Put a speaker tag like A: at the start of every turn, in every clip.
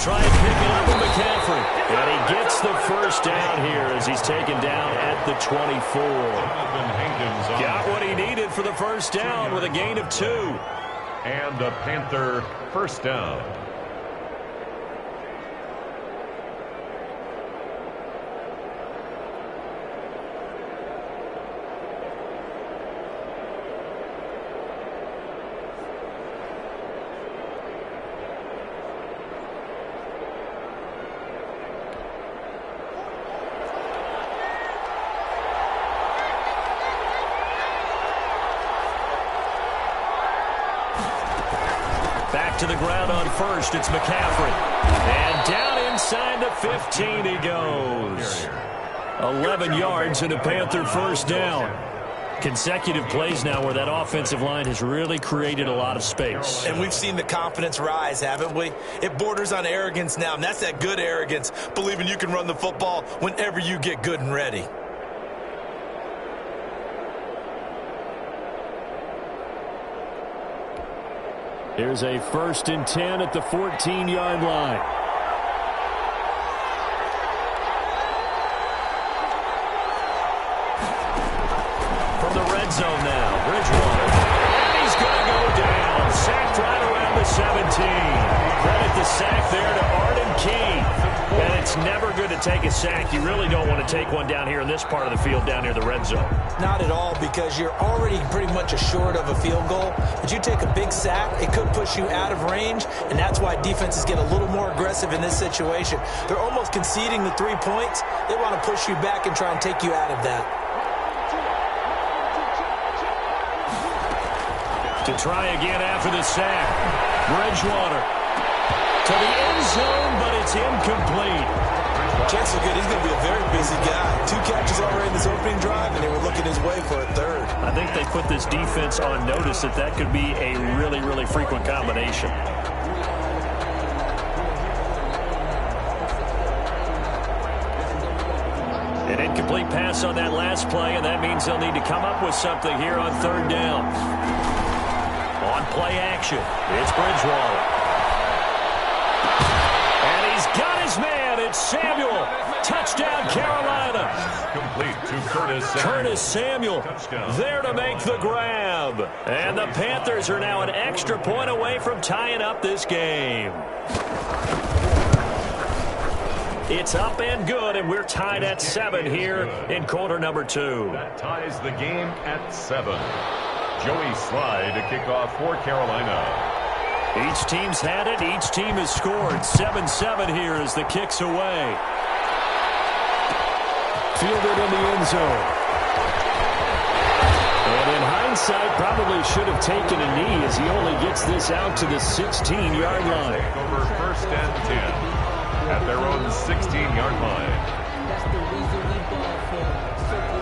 A: try and pick it up with McCaffrey. And he gets the first down here as he's taken down at the 24. Got what he needed for the first down with a gain of 2.
B: And a Panther first down.
A: Back to the ground on first. It's McCaffrey. And down inside the 15 he goes. 11 yards and a Panther first down. Consecutive plays now where that offensive line has really created a lot of space.
C: And we've seen the confidence rise, haven't we? It borders on arrogance now, and that's that good arrogance, believing you can run the football whenever you get good and ready.
A: Here's a 1st and 10 at the 14-yard line. From the red zone now, Bridgewater. And he's going to go down. Sacked right around the 17. Credit the sack there to Arden Key. And it's never good to take a sack. You really don't want to take one down here in this part of the field down near the red zone.
C: Not at all, because you're already pretty much assured of a field goal. But you take a big sack, it could push you out of range, and that's why defenses get a little more aggressive in this situation. They're almost conceding the 3 points. They want to push you back and try and take you out of that.
A: To try again after the sack. Bridgewater to the end zone, but it's incomplete.
C: Chances are good he's going to be a very busy guy. 2 catches already in this opening drive, and they were looking his way for a 3rd.
A: I think they put this defense on notice that that could be a really, really frequent combination. An incomplete pass on that last play, and that means they'll need to come up with something here on 3rd down. On play action, it's Bridgewater. And he's got his man. It's Samuel. Touchdown, Carolina.
B: Complete to
A: Curtis Samuel there to make the grab. And the Panthers are now an extra point away from tying up this game. It's up and good, and we're tied at 7 here in quarter number 2.
B: That ties the game at 7. Joey Slye to kick off for Carolina.
A: Each team's had it. Each team has scored. 7-7 here as the kick's away. Fielded in the end zone. And in hindsight, probably should have taken a knee as he only gets this out to the 16-yard line.
B: Over 1st and 10 at their own 16-yard line.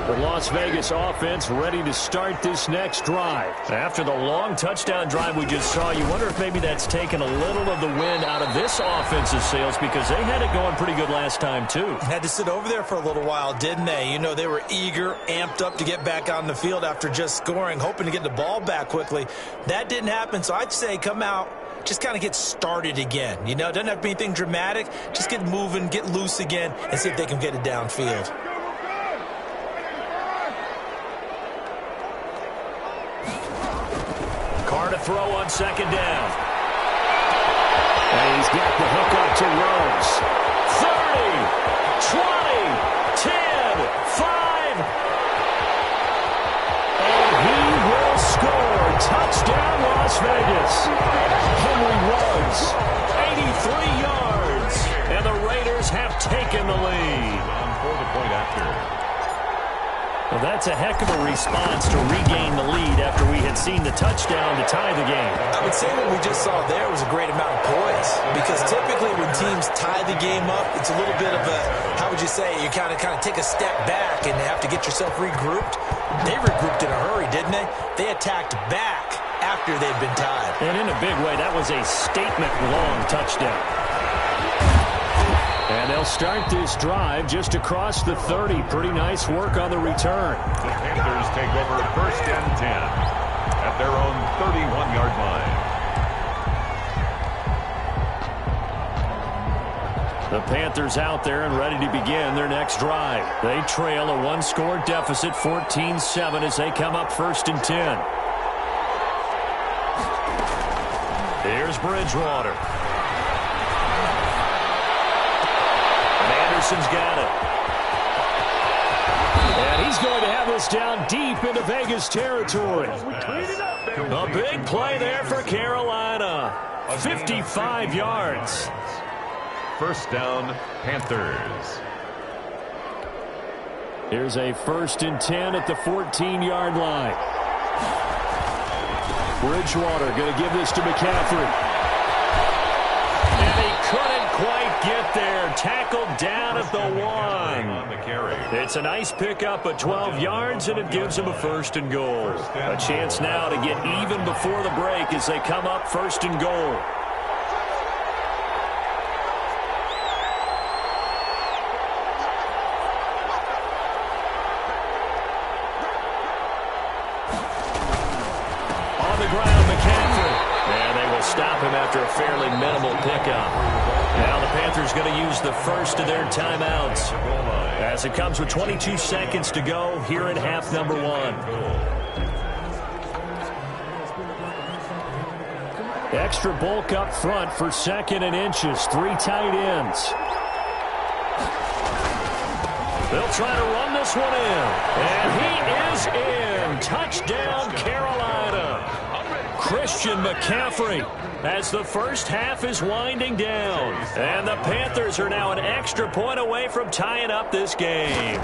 A: The Las Vegas offense ready to start this next drive. After the long touchdown drive we just saw, you wonder if maybe that's taken a little of the wind out of this offense's sails because they had it going pretty good last time, too.
C: Had to sit over there for a little while, didn't they? You know, they were eager, amped up to get back on the field after just scoring, hoping to get the ball back quickly. That didn't happen, so I'd say come out, just kind of get started again. You know, it doesn't have to be anything dramatic. Just get moving, get loose again, and see if they can get it downfield.
A: Carr to throw on 2nd down. And he's got the hook up to Rose. 30, 20, 10, 5. And he will score. Touchdown, Las Vegas. Henry Ruggs, 83 yards. And the Raiders have taken the lead.
B: On for the point after.
A: Well, that's a heck of a response to regain the lead after we had seen the touchdown to tie the game.
C: I would say what we just saw there was a great amount of poise, because typically when teams tie the game up, it's a little bit of a, how would you say, you kind of take a step back and have to get yourself regrouped. They regrouped in a hurry, didn't they? They attacked back after they'd been tied.
A: And in a big way, that was a statement-long touchdown. And they'll start this drive just across the 30. Pretty nice work on the return.
B: The Panthers take over 1st and 10 at their own 31-yard line.
A: The Panthers out there and ready to begin their next drive. They trail a one-score deficit, 14-7, as they come up 1st and 10. Here's Bridgewater. And Anderson's got it. And he's going to have this down deep into Vegas territory. A big play there for Carolina. 55 yards.
B: First down, Panthers.
A: Here's a 1st and 10 at the 14-yard line. Bridgewater going to give this to McCaffrey. And he couldn't quite get there. Tackled down at the 1. It's a nice pickup of 12 yards, and it gives him a 1st and goal. A chance now to get even before the break as they come up 1st and goal. Stop him after a fairly minimal pickup. Now the Panthers going to use the first of their timeouts as it comes with 22 seconds to go here in half number 1. Extra bulk up front for 2nd and inches. 3 tight ends. They'll try to run this one in. And he is in. Touchdown, Carolina. Christian McCaffrey as the first half is winding down. And the Panthers are now an extra point away from tying up this game.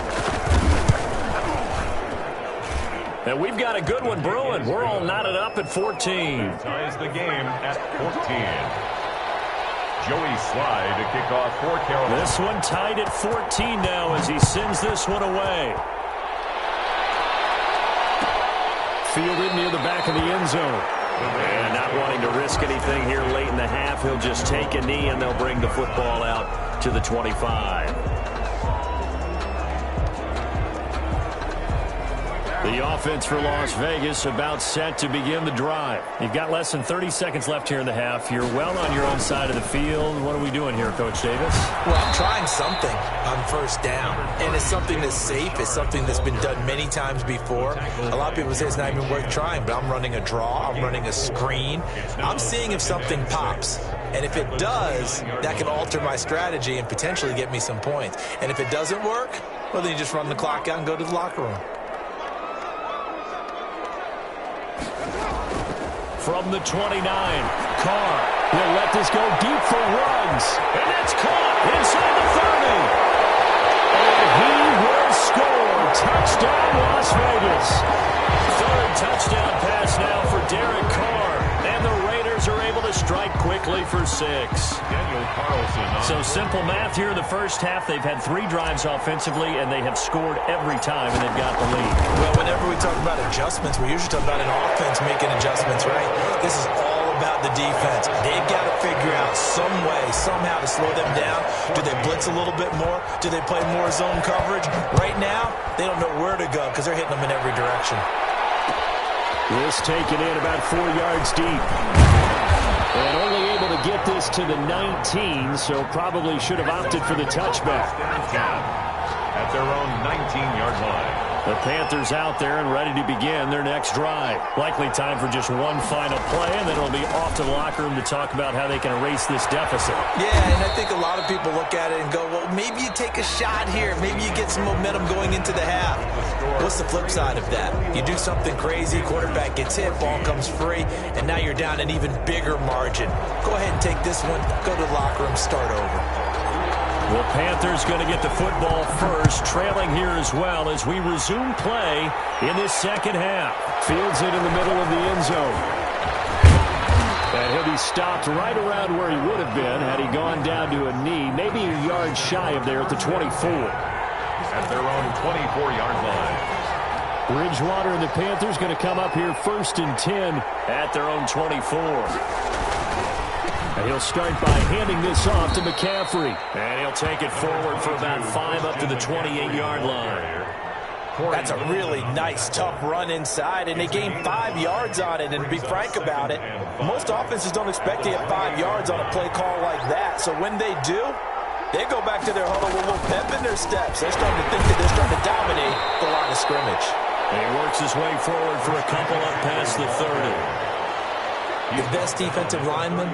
A: And we've got a good one brewing. We're all knotted up at 14.
B: Ties the game at 14. Joey Slye to kick off for Carolina.
A: This one tied at 14 now as he sends this one away. Fielded near the back of the end zone. And not wanting to risk anything here late in the half, he'll just take a knee and they'll bring the football out to the 25. The offense for Las Vegas about set to begin the drive. You've got less than 30 seconds left here in the half. You're well on your own side of the field. What are we doing here, Coach Davis?
C: Well, I'm trying something on 1st down. And it's something that's safe. It's something that's been done many times before. A lot of people say it's not even worth trying, but I'm running a draw. I'm running a screen. I'm seeing if something pops. And if it does, that can alter my strategy and potentially get me some points. And if it doesn't work, well, then you just run the clock out and go to the locker room.
A: From the 29, Carr will let this go deep for Ruggs. And that's caught inside the 30. And he will score. Touchdown, Las Vegas. 3rd touchdown pass now for Derek Carr. And the Raiders are able to strike quickly for 6. So simple math here in the first half. They've had 3 drives offensively, and they have scored every time, and they've got the lead.
C: Well, whenever we talk about adjustments, we usually talk about an offense making adjustments, right? This is all about the defense. They've got to figure out some way, somehow to slow them down. Do they blitz a little bit more? Do they play more zone coverage? Right now, they don't know where to go because they're hitting them in every direction.
A: This taken in about 4 yards deep. And only able to get this to the 19, so probably should have opted for the touchback.
B: At their own 19-yard line.
A: The Panthers out there and ready to begin their next drive. Likely time for just one final play, and then it'll be off to the locker room to talk about how they can erase this deficit.
C: Yeah, and I think a lot of people look at it and go, well, maybe you take a shot here. Maybe you get some momentum going into the half. What's the flip side of that? You do something crazy, quarterback gets hit, ball comes free, and now you're down an even bigger margin. Go ahead and take this one, go to the locker room, start over.
A: The Panthers going to get the football first, trailing here as well as we resume play in this second half. Fields it in the middle of the end zone. And he'll be stopped right around where he would have been had he gone down to a knee, maybe a yard shy of there at the 24.
B: At their own 24-yard line.
A: Bridgewater and the Panthers going to come up here 1st and 10 at their own 24. And he'll start by handing this off to McCaffrey. And he'll take it forward for about 5 up to the 28-yard line.
C: That's a really nice, tough run inside, and they gained 5 yards on it. And to be frank about it, most offenses don't expect to get 5 yards on a play call like that. So when they do, They go back to their huddle with a little pep in their steps. They're starting to think that they're starting to dominate the line of scrimmage.
A: And he works his way forward for a couple up past the 30.
C: The best defensive linemen,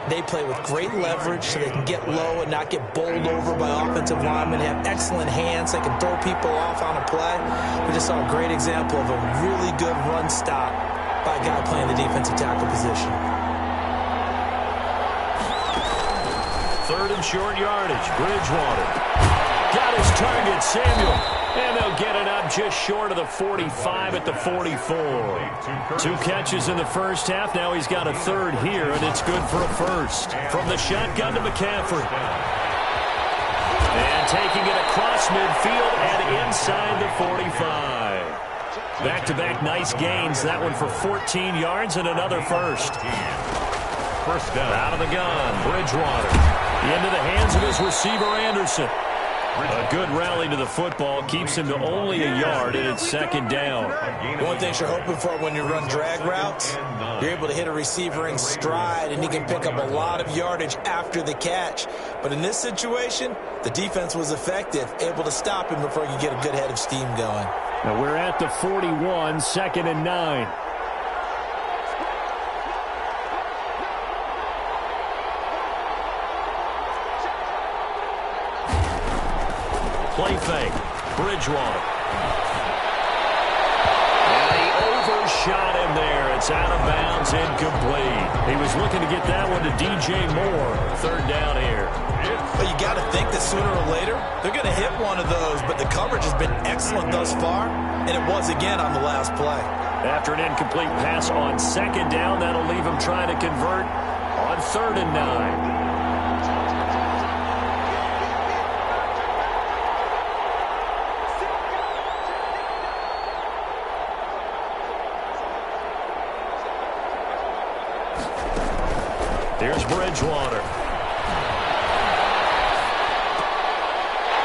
C: they play with great leverage so they can get low and not get bowled over by offensive linemen. They have excellent hands. They can throw people off on a play. We just saw a great example of a really good run stop by a guy playing the defensive tackle position.
A: Third and short yardage. Bridgewater got his target, Samuel. And they'll get it up just short of the 45 at the 44. 2 catches in the first half. Now he's got a third here, and it's good for a first. From the shotgun to McCaffrey. And taking it across midfield and inside the 45. Back-to-back nice gains. That one for 14 yards and another first.
B: First down.
A: Out of the gun, Bridgewater. Into the hands of his receiver, Anderson. A good rally to the football keeps him to only a yard, and it's second down.
C: One thing you're hoping for when you run drag routes, you're able to hit a receiver in stride, and he can pick up a lot of yardage after the catch. But in this situation, the defense was effective, able to stop him before he could get a good head of steam going.
A: Now we're at the 41, 2nd and 9. Play fake. Bridgewater. And he overshot him there. It's out of bounds, incomplete. He was looking to get that one to DJ Moore. Third down here.
C: But you got to think that sooner or later, they're going to hit one of those. But the coverage has been excellent thus far, and it was again on the last play.
A: After an incomplete pass on second down, that'll leave him trying to convert on 3rd and 9. Here's Bridgewater.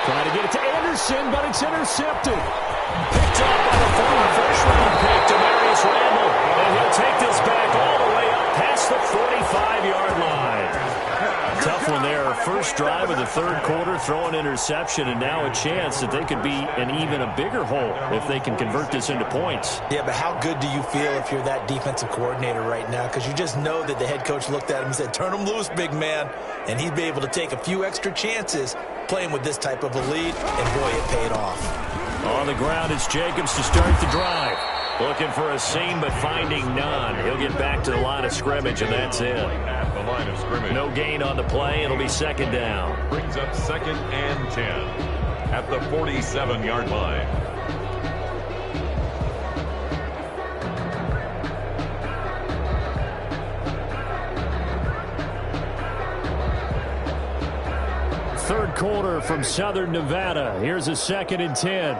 A: Trying to get it to Anderson, but it's intercepted. Picked up by the former first-round pick, Demarius Randall. And he'll take this back all the way up past the 45-yard line. Tough one there. First drive of the third quarter, throw an interception, and now a chance that they could be in even a bigger hole if they can convert this into points.
C: Yeah, but how good do you feel if you're that defensive coordinator right now? Because you just know that the head coach looked at him and said, turn him loose, big man. And he'd be able to take a few extra chances playing with this type of a lead, and boy, it paid off.
A: On the ground, it's Jacobs to start the drive. Looking for a seam, but finding none. He'll get back to the line of scrimmage, and that's it.
B: At the line of scrimmage.
A: No gain on the play. It'll be second down.
B: Brings up 2nd and 10 at the 47-yard line.
A: Third quarter from Southern Nevada. Here's a 2nd and 10.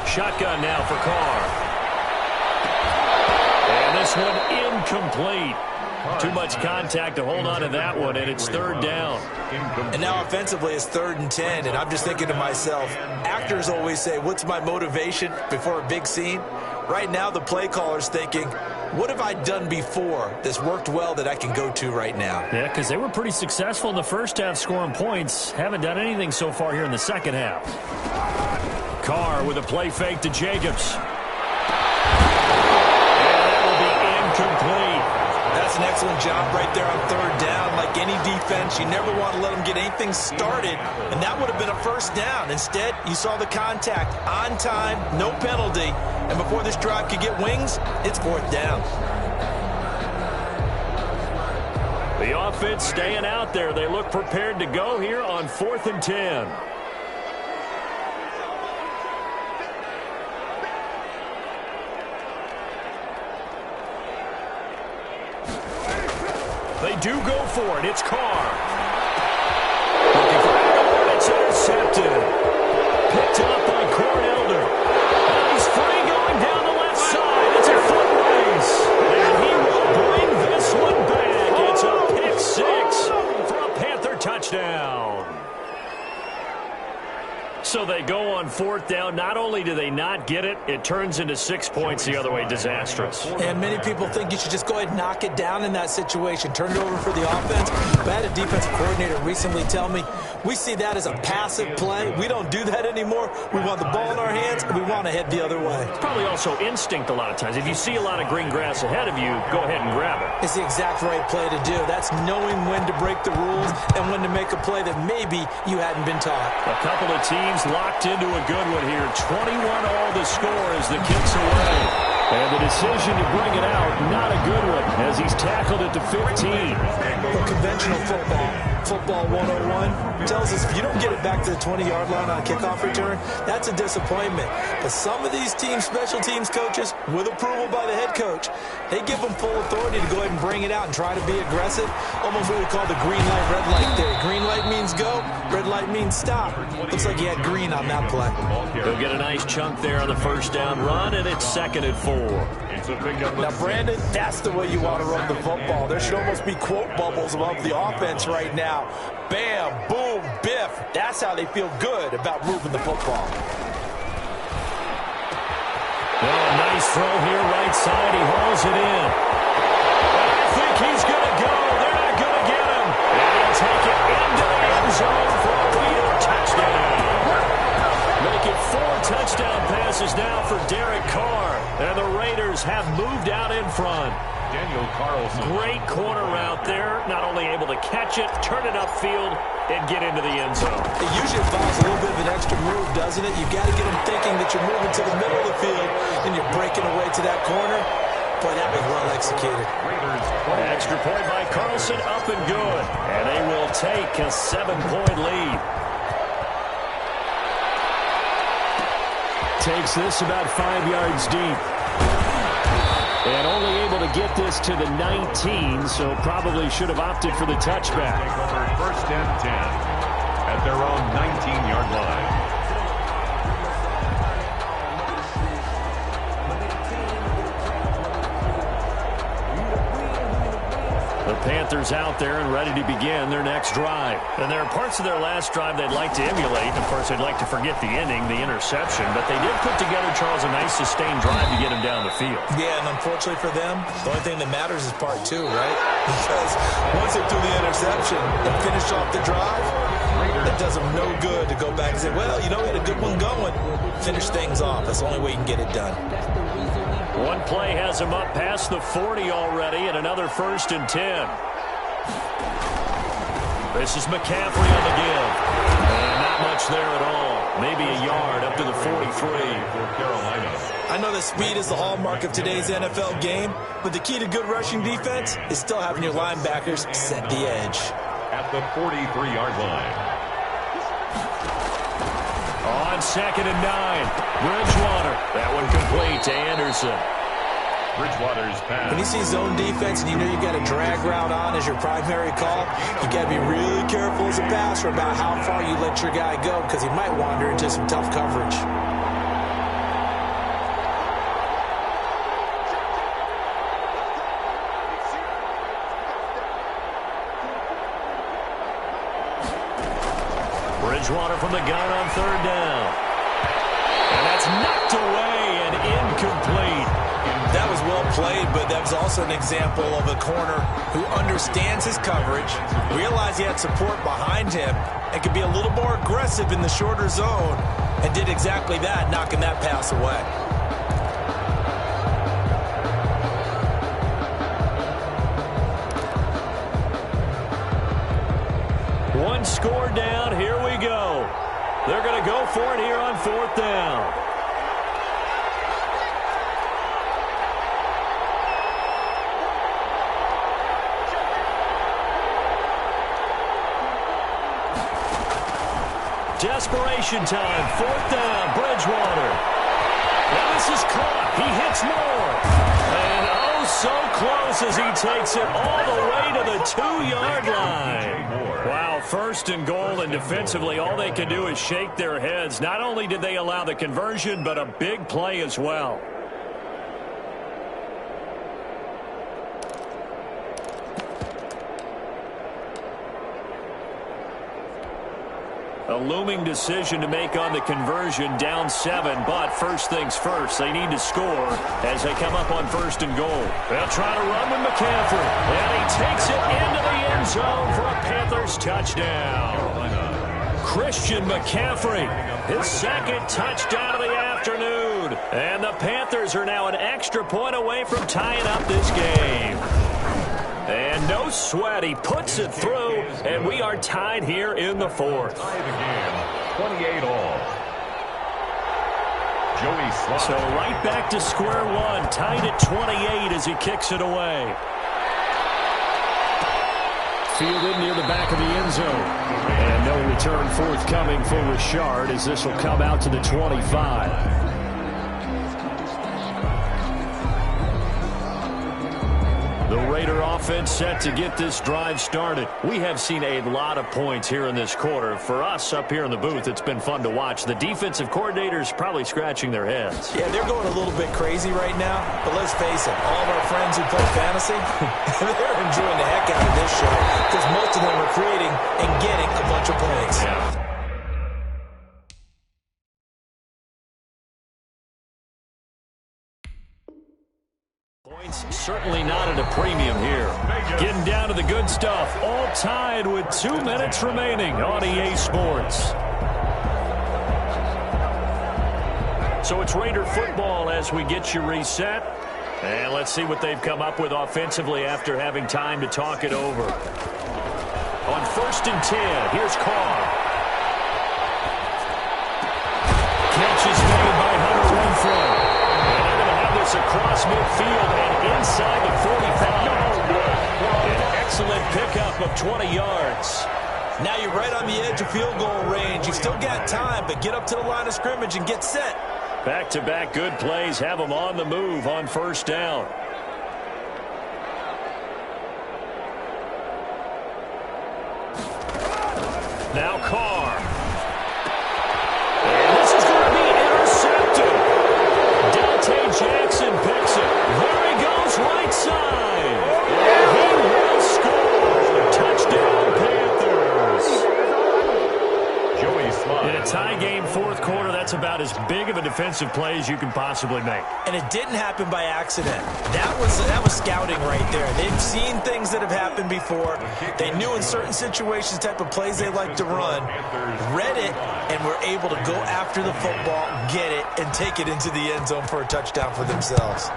A: Shotgun now for Carr. And this one incomplete. Too much contact to hold on to that one, and it's 3rd down.
C: And now offensively it's 3rd and 10, and I'm just thinking to myself, actors always say, what's my motivation before a big scene? Right now the play caller's thinking, what have I done before that's worked well that I can go to right now?
A: Yeah, because they were pretty successful in the first half scoring points. Haven't done anything so far here in the second half. Carr with a play fake to Jacobs. And that will be incomplete.
C: That's an excellent job right there on 3rd down. Like any defense, you never want to let them get anything started, and that would have been a first down. Instead, you saw the contact on time, no penalty, and before this drive could get wings, it's 4th down.
A: The offense staying out there. They look prepared to go here on 4th and 10. They do go for it. It's Carr. Looking for it. It's intercepted. Picked up by Cornelder. He's free going down the left side. It's a foot race. And he will bring this one back. It's a pick 6 for a Panther touchdown. So they go on 4th 4th down. Not only do they not get it, it turns into 6 points the other way. Disastrous.
C: And many people think you should just go ahead and knock it down in that situation. Turn it over for the offense. But I had a defensive coordinator recently tell me, we see that as a passive play. We don't do that anymore. We want the ball in our hands, and we want to head the other way.
A: It's probably also instinct a lot of times. If you see a lot of green grass ahead of you, go ahead and grab it.
C: It's the exact right play to do. That's knowing when to break the rules and when to make a play that maybe you hadn't been taught.
A: A couple of teams locked into a good one here. 21 all the score as the kick's away. And the decision to bring it out, not a good one, as he's tackled at the 15.
C: Well, conventional football 101 tells us if you don't get it back to the 20-yard line on a kickoff return, that's a disappointment. But some of these teams, special teams coaches, with approval by the head coach, they give them full authority to go ahead and bring it out and try to be aggressive. Almost what we call the green light, red light theory. Green light means go, red light means stop. Looks like he had green on that play.
A: He'll get a nice chunk there on the first down run, and it's 2nd and 4.
C: Now, Brandon, that's the way you want to run the football. There should almost be quote bubbles above the offense right now. Bam, boom, biff. That's how they feel good about moving the football.
A: Well, a nice throw here, right side. He hauls it in. I think he's going to go. They're not going to get him. And he'll take it into the end zone for a Wheeler touchdown. Make it 4 touchdown passes now for Derek Carr. And the Raiders have moved out in front.
B: Daniel Carlson.
A: Great corner route there. Not only able to catch it, turn it upfield, and get into the end zone.
C: It usually involves a little bit of an extra move, doesn't it? You've got to get them thinking that you're moving to the middle of the field and you're breaking away to that corner. Boy, that was well executed.
A: Extra point by Carlson, up and good. And they will take a 7-point lead. Takes this about 5 yards deep. And only able to get this to the 19, so probably should have opted for the touchback.
B: First and 10 at their own 19-yard line.
A: The Panthers out there and ready to begin their next drive. And there are parts of their last drive they'd like to emulate. Of course, they'd like to forget the ending, the interception. But they did put together, Charles, a nice sustained drive to get him down the field.
C: Yeah, and unfortunately for them, the only thing that matters is part 2, right? Because once they threw the interception and finished off the drive, it does them no good to go back and say, well, you know, we had a good one going. Finish things off. That's the only way you can get it done.
A: One play has him up past the 40 already, and another 1st and 10. This is McCaffrey on the give. And not much there at all. Maybe a yard up to the 43
B: for Carolina.
C: I know that speed is the hallmark of today's NFL game, but the key to good rushing defense is still having your linebackers set the edge.
B: At the 43-yard line.
A: On 2nd and 9, Bridgewater. That one complete to Anderson.
B: Bridgewater's pass.
C: When you see zone defense and you know you got a drag route on as your primary call, you got to be really careful as a passer about how far you let your guy go because he might wander into some tough coverage.
A: Bridgewater from the gun on 3rd down. And that's knocked away and incomplete.
C: That was well played, but that was also an example of a corner who understands his coverage, realized he had support behind him, and could be a little more aggressive in the shorter zone, and did exactly that, knocking that pass away.
A: One score down. Here we go. They're going to go for it here on 4th down. Desperation time. 4th down. Bridgewater. Now this is caught. He hits more. And oh, so close as he takes it all the way to the 2-yard line. Wow, 1st and goal, and defensively all they can do is shake their heads. Not only did they allow the conversion, but a big play as well. A looming decision to make on the conversion, down 7. But first things first, they need to score as they come up on 1st and goal. They'll try to run with McCaffrey. And he takes it into the end zone for a Panthers touchdown. Christian McCaffrey, his 2nd touchdown of the afternoon. And the Panthers are now an extra point away from tying up this game. And no sweat, he puts it through, and we are tied here in the 4th.
B: Tie the game, 28 all. Joey Slye.
A: So right back to square one, tied at 28 as he kicks it away. Fielded near the back of the end zone. And no return forthcoming for Richard as this will come out to the 25. The Raider offense set to get this drive started. We have seen a lot of points here in this quarter. For us up here in the booth, it's been fun to watch. The defensive coordinators probably scratching their heads.
C: Yeah, they're going a little bit crazy right now. But let's face it, all of our friends who play fantasy, they're enjoying the heck out of this show because most of them are creating and getting a bunch of points.
A: Yeah. Points certainly not at a premium here. Getting down to the good stuff. All tied with 2 minutes remaining on EA Sports. So it's Raider football as we get you reset. And let's see what they've come up with offensively after having time to talk it over. On 1st and 10, here's Carr. Catch is made by Hunter Renfrow. Across midfield and inside the 45. An excellent pickup of 20 yards.
C: Now you're right on the edge of field goal range. You've still got time, but get up to the line of scrimmage and get set.
A: Back-to-back good plays have them on the move on 1st down. Now Carr. And this is going to be intercepted. Jackson picks it. There he goes, right side. And he will score. Touchdown, Panthers.
B: Joey Slye.
A: In a tie game, 4th quarter, that's about as big of a defensive play as you can possibly make.
C: And it didn't happen by accident. That was scouting right there. They've seen things that have happened before. They knew in certain situations type of plays they like to run, read it, and were able to go after the football, get it, and take it into the end zone for a touchdown for themselves.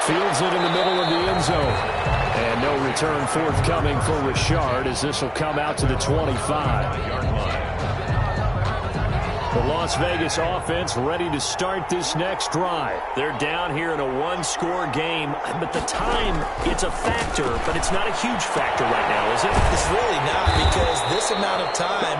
A: Fields it in the middle of the end zone. And no return forthcoming for Richard as this will come out to the 25. The Las Vegas offense ready to start this next drive. They're down here in a 1-score game, but the time, it's a factor, but it's not a huge factor right now, is it?
C: It's really not, because this amount of time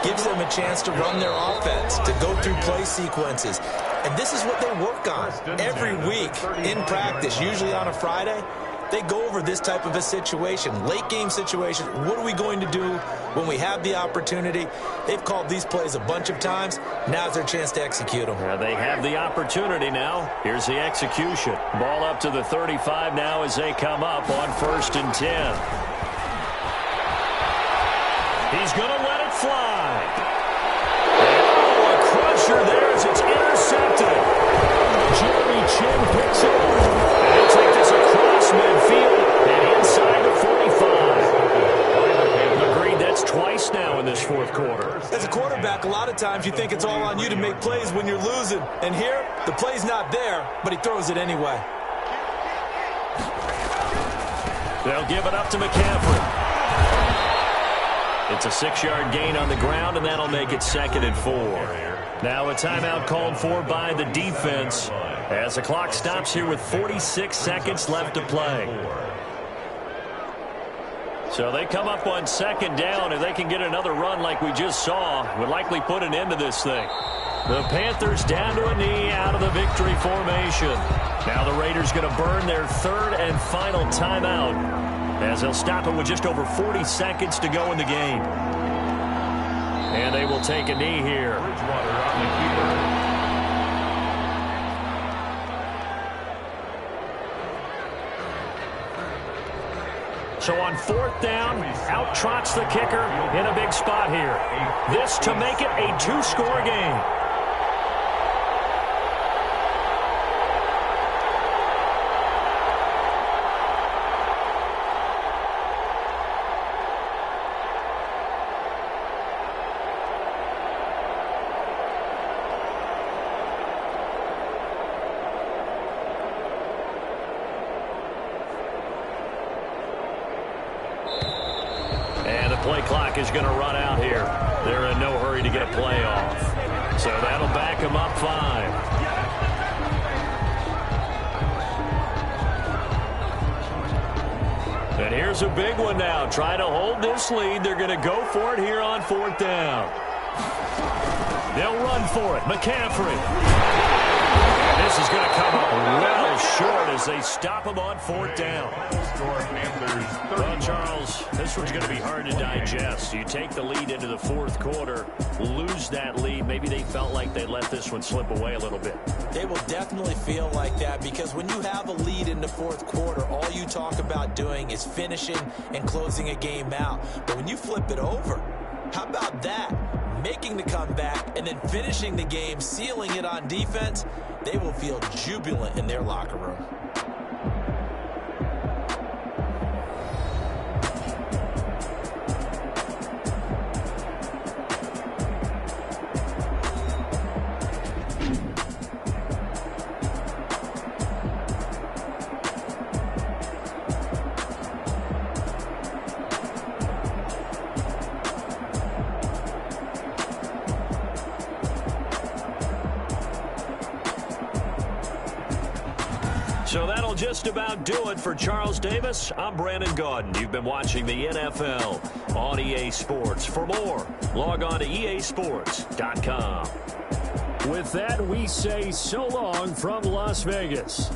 C: gives them a chance to run their offense, to go through play sequences. And this is what they work on every week in practice, usually on a Friday. They go over this type of a situation, late game situation. What are we going to do when we have the opportunity? They've called these plays a bunch of times. Now's their chance to execute them.
A: Well, they have the opportunity now. Here's the execution. Ball up to the 35 now as they come up on 1st and 10. He's going to let it fly. Oh, a crusher there as it's intercepted. Jeremy Chin picks it up. And he'll take this across midfield and inside the 45. Agreed, that's twice now in this 4th quarter.
C: As a quarterback, a lot of times you think it's all on you to make plays when you're losing. And here, the play's not there, but he throws it anyway.
A: They'll give it up to McCaffrey. It's a 6-yard gain on the ground, and that'll make it 2nd and 4. Now a timeout called for by the defense as the clock stops here with 46 seconds left to play. So they come up on 2nd down. If they can get another run like we just saw, would likely put an end to this thing. The Panthers down to a knee out of the victory formation. Now the Raiders going to burn their 3rd and final timeout as they'll stop it with just over 40 seconds to go in the game. And they will take a knee here.
B: Bridgewater on the keeper.
A: So on 4th down, out trots the kicker in a big spot here. This to make it a 2-score game. Play clock is going to run out here. They're in no hurry to get a play off. So that'll back them up 5. And here's a big one now. Try to hold this lead. They're going to go for it here on 4th down. They'll run for it. McCaffrey. This is going to come up well short as they stop him on 4th down. Well, Charles, this one's going to be hard to digest. You take the lead into the 4th quarter, lose that lead. Maybe they felt like they let this one slip away a little bit.
C: They will definitely feel like that because when you have a lead in the 4th quarter, all you talk about doing is finishing and closing a game out. But when you flip it over, how about that? Making the comeback and then finishing the game, sealing it on defense, they will feel jubilant in their locker room.
A: So that'll just about do it for Charles Davis. I'm Brandon Gaudin. You've been watching the NFL on EA Sports. For more, log on to easports.com.
D: With that, we say so long from Las Vegas.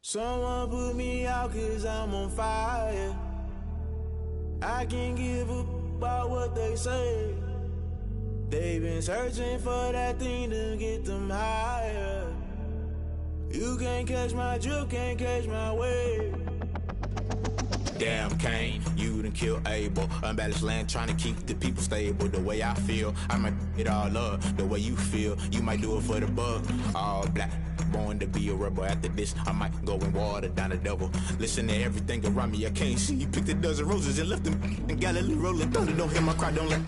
E: Someone put me out 'cause I'm on fire. I can't give a about what they say. They've been searching for that thing to get them higher. You can't catch my drift, can't catch my wave. Damn, Kane, you done killed Abel. Unbalanced land, trying to keep the people stable. The way I feel, I might it all up. The way you feel, you might do it for the buck. All black, born to be a rebel. After this, I might go and water down the devil. Listen to everything around me, I can't see. Picked a dozen roses and left them in Galilee rolling thunder. Don't hear my cry, don't let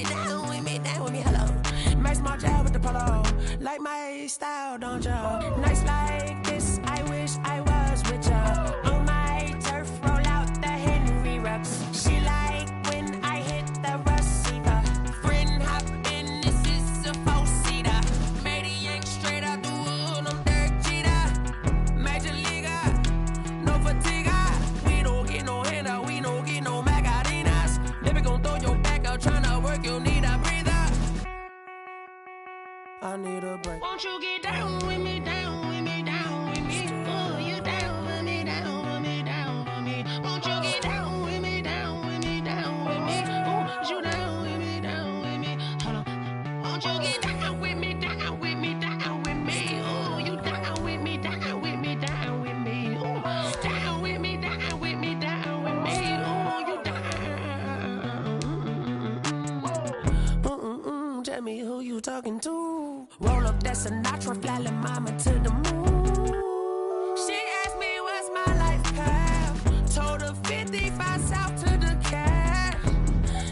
E: Down with me, hello. Nice small job with the polo. Like my style, don't ya? Nice like this, I wish I was with ya. On my turf, roll out the Henry rocks. She like when I hit the receiver. Friend hop in, this is a four-seater. Made a yank straight out the wood, I'm Derek Jeter. Major leaguer, no fatigue. We don't get no handout, we don't get no Magarinas. Never gon' throw your back out, tryna work, you need a breather. I need a break. Won't you get down with me, down with me, down with me? Oh, you down with me, down with me, down with me. Won't you get down with me, down with me, down with me? Oh, you down with me, down with me. Hold on. Won't you get down with me, down with me, down with me? Oh, you down with me, down with me, down with me. Oh, down with me, down with me, down with me. Oh, you down. Tell me who you talking to. Roll up that Sinatra, fly la mama to the moon. She asked me what's my life path. Told her 55 south to the cash.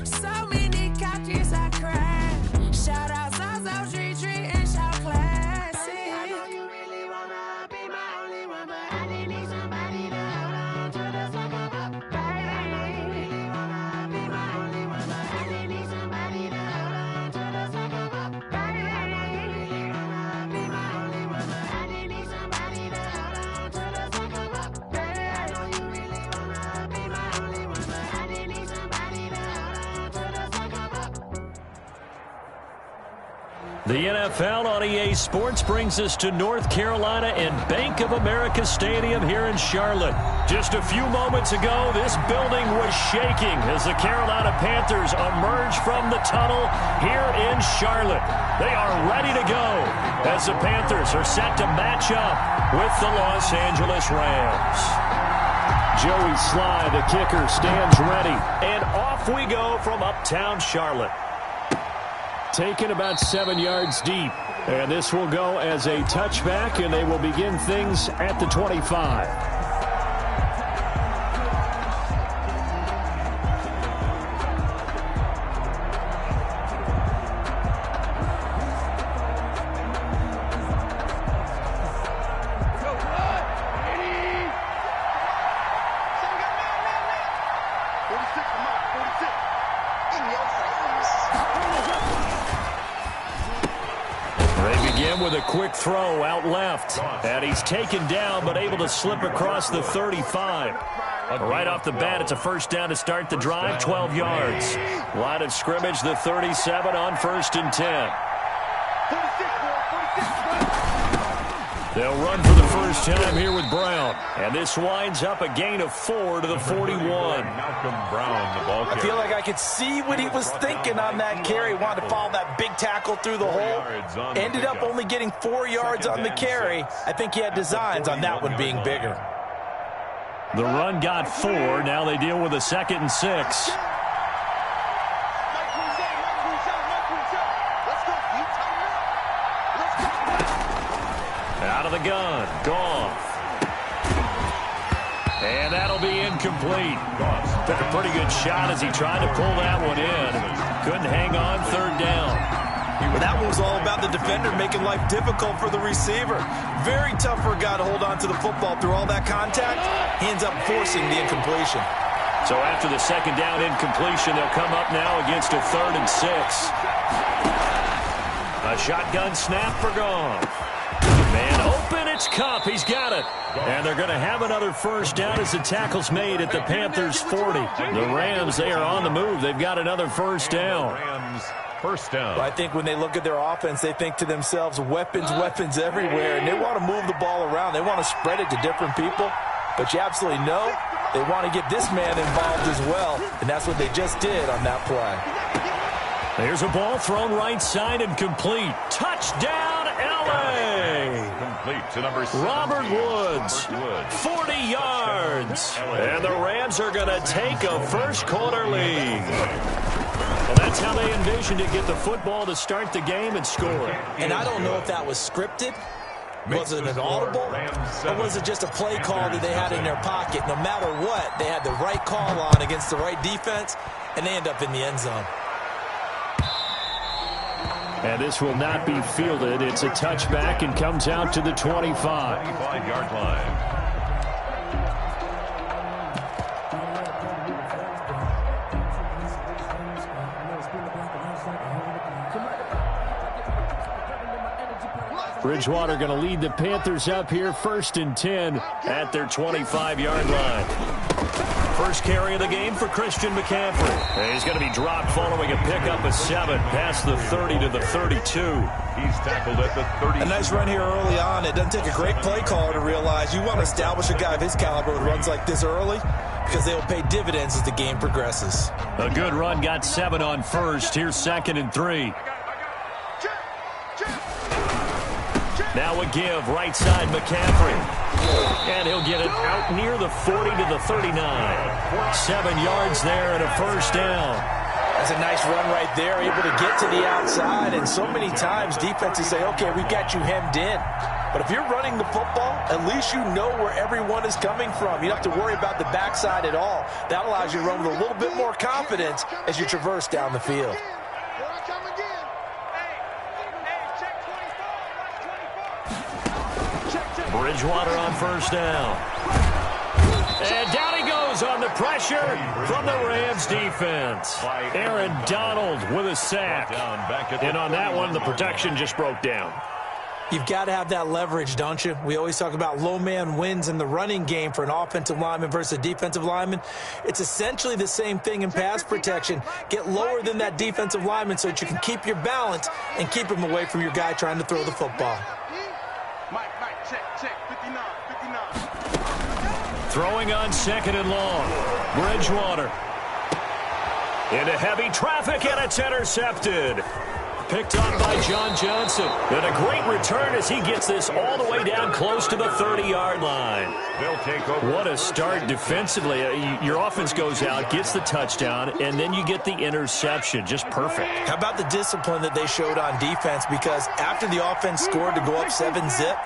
E: So many couches I crashed. Shout out South Street and shout classic. I know you really wanna be my only one, but I didn't need somebody to hold on to the sucker up, baby. I know you really wanna be my only one, but I didn't need somebody to hold on to the sucker up, baby. I know you really wanna be my only one, but I didn't need somebody to hold on to the sucker up, baby. I know you really wanna be my only one, but I didn't need somebody to hold on to the sucker up.
D: The NFL on EA Sports brings us to North Carolina and Bank of America Stadium here in Charlotte. Just a few moments ago, this building was shaking as the Carolina Panthers emerge from the tunnel here in Charlotte. They are ready to go as the Panthers are set to match up with the Los Angeles Rams. Joey Sly, the kicker, stands ready, and off we go from uptown Charlotte. Taken about 7 yards deep. And this will go as a touchback, and they will begin things at the 25. With a quick throw out left, and he's taken down but able to slip across the 35. Right off the bat, it's a first down to start the drive, 12 yards. Line of scrimmage, the 37 on 1st and 10. They'll run for the first time here with Brown, and this winds up a gain of 4 to the 41.
B: Malcolm Brown, the ball carrier.
C: I feel like I could see what he was thinking on that carry. Wanted to follow that big tackle through the hole. Ended up only getting 4 yards on the carry. I think he had designs on that one being bigger.
D: The run got 4. Now they deal with a 2nd and 6. Out of the gun, Goff. And that'll be incomplete. Took a pretty good shot as he tried to pull that one in. Couldn't hang on, 3rd down.
C: Well, that one was all about the defender making life difficult for the receiver. Very tough for a guy to hold on to the football through all that contact. He ends up forcing the incompletion.
D: So after the 2nd down incompletion, they'll come up now against a 3rd and 6. A shotgun snap for Goff. Man open, it's Kupp. He's got it. And they're going to have another first down as the tackle's made at the Panthers' 40. The Rams, they are on the move. They've got another first down.
B: Rams, first down.
C: Well, I think when they look at their offense, they think to themselves, weapons everywhere. And they want to move the ball around. They want to spread it to different people. But you absolutely know they want to get this man involved as well. And that's what they just did on that play.
D: There's a ball thrown right side and complete. Touchdown, L.A.
B: Complete to number 7.
D: Robert Woods, 40 yards. And the Rams are going to take a first quarter lead. Well, that's how they envisioned to get the football to start the game and score.
C: And I don't know if that was scripted. Was it an audible? Or was it just a play call that they had in their pocket? No matter what, they had the right call on against the right defense, and they end up in the end zone.
D: And this will not be fielded. It's a touchback and comes out to the 25.
B: 25-yard line.
D: Bridgewater going to lead the Panthers up here, 1st and 10 at their 25-yard line. First carry of the game for Christian McCaffrey. And he's going to be dropped following a pickup of 7 past the 30 to the 32.
B: He's tackled at the 30.
C: A nice run here early on. It doesn't take a great play caller to realize you want to establish a guy of his caliber with runs like this early because they'll pay dividends as the game progresses.
D: A good run, got 7 on first. Here's 2nd and 3. Now a give, right side McCaffrey. And he'll get it out near the 40 to the 39. 7 yards there and a first down.
C: That's a nice run right there, able to get to the outside. And so many times defenses say, okay, we've got you hemmed in. But if you're running the football, at least you know where everyone is coming from. You don't have to worry about the backside at all. That allows you to run with a little bit more confidence as you traverse down the field.
D: Bridgewater on first down. And down he goes on the pressure from the Rams defense. Aaron Donald with a sack. And on that one, the protection just broke down.
C: You've got to have that leverage, don't you? We always talk about low man wins in the running game for an offensive lineman versus a defensive lineman. It's essentially the same thing in pass protection. Get lower than that defensive lineman so that you can keep your balance and keep him away from your guy trying to throw the football.
D: Throwing on 2nd and long. Bridgewater. Into heavy traffic, and it's intercepted. Picked up by John Johnson. And a great return as he gets this all the way down close to the 30-yard line.
B: They'll take over.
D: What a start defensively. Your offense goes out, gets the touchdown, and then you get the interception. Just perfect.
C: How about the discipline that they showed on defense? Because after the offense scored to go up 7-zip,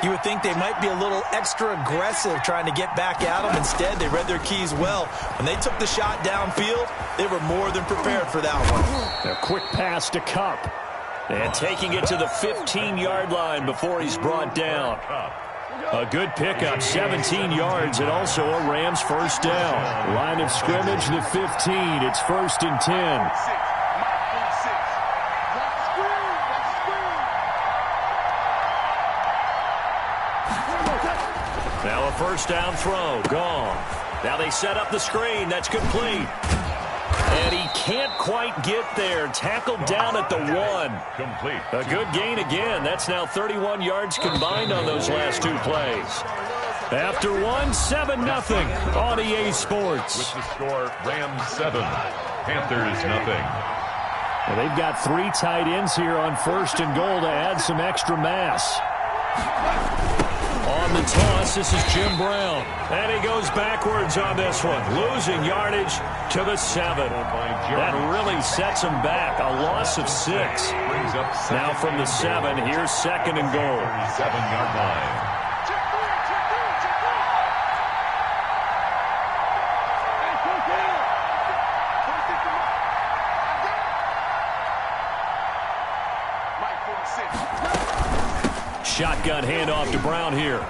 C: you would think they might be a little extra aggressive trying to get back at them. Instead, they read their keys well. When they took the shot downfield, they were more than prepared for that one.
D: A quick pass to Cup. And taking it to the 15-yard line before he's brought down. A good pickup, 17 yards, and also a Rams first down. Line of scrimmage, the 15. It's 1st and 10. Now a first down throw, gone. Now they set up the screen, that's complete. And he can't quite get there. Tackled down at the 1.
B: Complete.
D: A good gain again. That's now 31 yards combined on those last 2 plays. After 1, 7-0 on EA Sports.
B: With the score, Rams 7, Panthers nothing.
D: Well, they've got 3 tight ends here on 1st and goal to add some extra mass. On the toss, this is Jim Brown. And he goes backwards on this one. Losing yardage to the 7. That really sets him back. A loss of 6. Now from the 7, here's 2nd and goal.
B: 7-yard line.
D: Shotgun handoff to Brown here.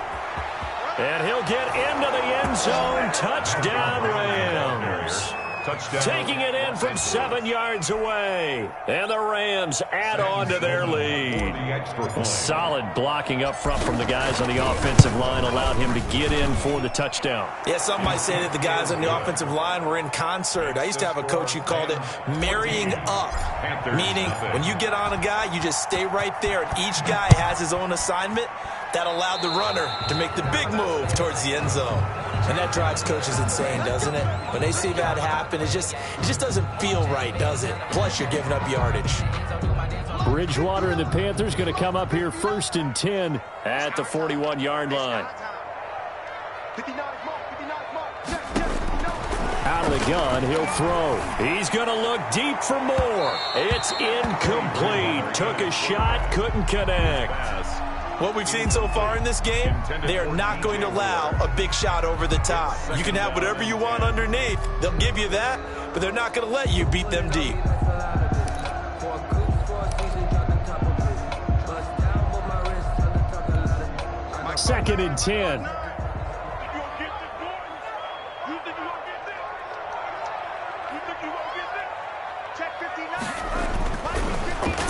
D: And he'll get into the end zone. Touchdown, Rams.
B: Touchdown.
D: Taking it in from 7 yards away. And the Rams add on to their lead. Solid blocking up front from the guys on the offensive line allowed him to get in for the touchdown.
C: Yeah, some might say that the guys on the offensive line were in concert. I used to have a coach who called it marrying up, meaning when you get on a guy, you just stay right there, and each guy has his own assignment. That allowed the runner to make the big move towards the end zone. And that drives coaches insane, doesn't it? When they see that happen, it just doesn't feel right, does it? Plus, you're giving up yardage.
D: Bridgewater and the Panthers going to come up here 1st and 10 at the 41-yard line. Out of the gun, he'll throw. He's going to look deep for more. It's incomplete. Took a shot, couldn't connect.
C: What we've seen so far in this game, they are not going to allow a big shot over the top. You can have whatever you want underneath. They'll give you that, but they're not going to let you beat them deep.
D: 2nd and 10.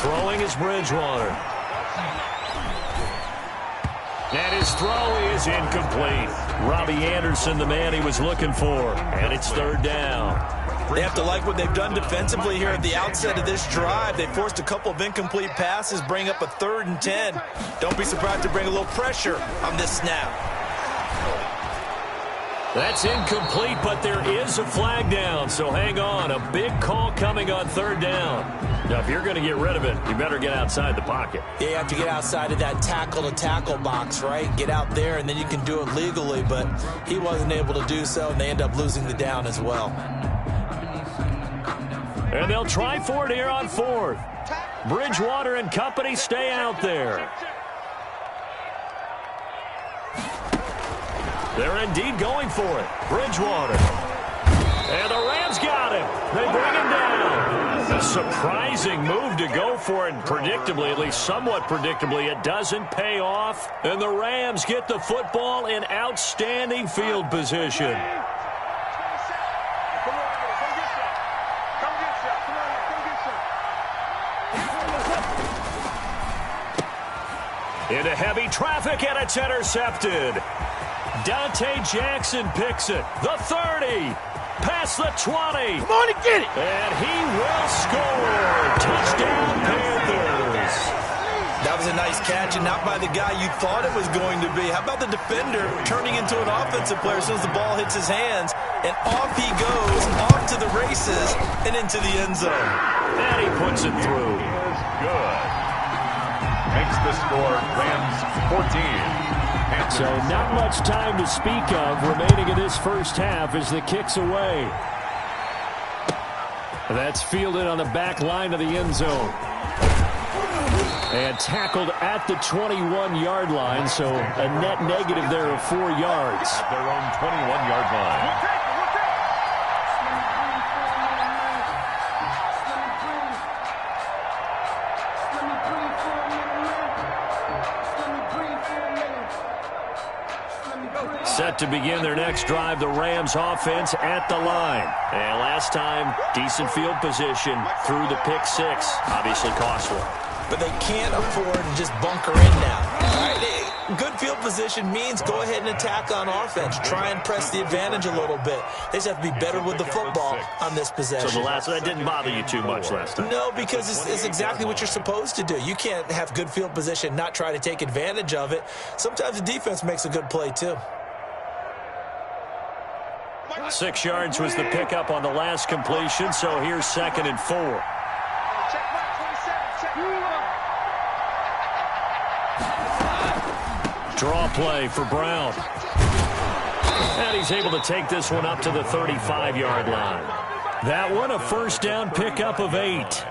D: Throwing is Bridgewater. And his throw is incomplete. Robbie Anderson, the man he was looking for. And it's 3rd down.
C: They have to like what they've done defensively here at the outset of this drive. They forced a couple of incomplete passes, bring up a 3rd and 10. Don't be surprised to bring a little pressure on this snap.
D: That's incomplete, but there is a flag down, so hang on. A big call coming on 3rd down. Now, if you're going to get rid of it, you better get outside the pocket.
C: Yeah, you have to get outside of that tackle-to-tackle box, right? Get out there, and then you can do it legally, but he wasn't able to do so, and they end up losing the down as well.
D: And they'll try for it here on 4th. Bridgewater and company stay out there. They're indeed going for it. Bridgewater. And the Rams got him. They bring him down. A surprising move to go for it. Predictably, at least somewhat predictably, it doesn't pay off. And the Rams get the football in outstanding field position. Into heavy traffic, and it's intercepted. Dante Jackson picks it. The 30. Past the 20.
C: Come on and get it.
D: And he will score. Touchdown, Panthers.
C: That was a nice catch, and not by the guy you thought it was going to be. How about the defender turning into an offensive player as soon as the ball hits his hands? And off he goes, off to the races, and into the end zone.
D: And he puts it through.
B: Good. Makes the score Rams 14.
D: So not much time to speak of remaining in this first half as the kick's away. That's fielded on the back line of the end zone. And tackled at the 21-yard line, so a net negative there of 4 yards.
B: At their own 21-yard line.
D: Set to begin their next drive, the Rams offense at the line. And last time, decent field position through the pick 6. Obviously costly.
C: But they can't afford to just bunker in now. All right, good field position means go ahead and attack on offense. Try and press the advantage a little bit. They just have to be better with the football on this possession.
D: So that didn't bother you too much last time?
C: No, because it's exactly what you're supposed to do. You can't have good field position, not try to take advantage of it. Sometimes the defense makes a good play too.
D: 6 yards was the pickup on the last completion, so here's 2nd and 4. Draw play for Brown. And he's able to take this one up to the 35-yard line. That one a first down pickup of 8.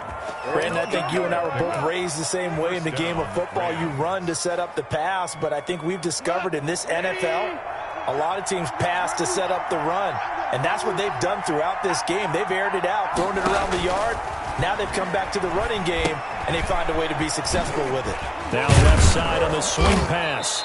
C: Brandon, I think you and I were both raised the same way in the game of football. You run to set up the pass, but I think we've discovered in this NFL, a lot of teams pass to set up the run. And that's what they've done throughout this game. They've aired it out, thrown it around the yard. Now they've come back to the running game, and they find a way to be successful with it.
D: Now left side on the swing pass.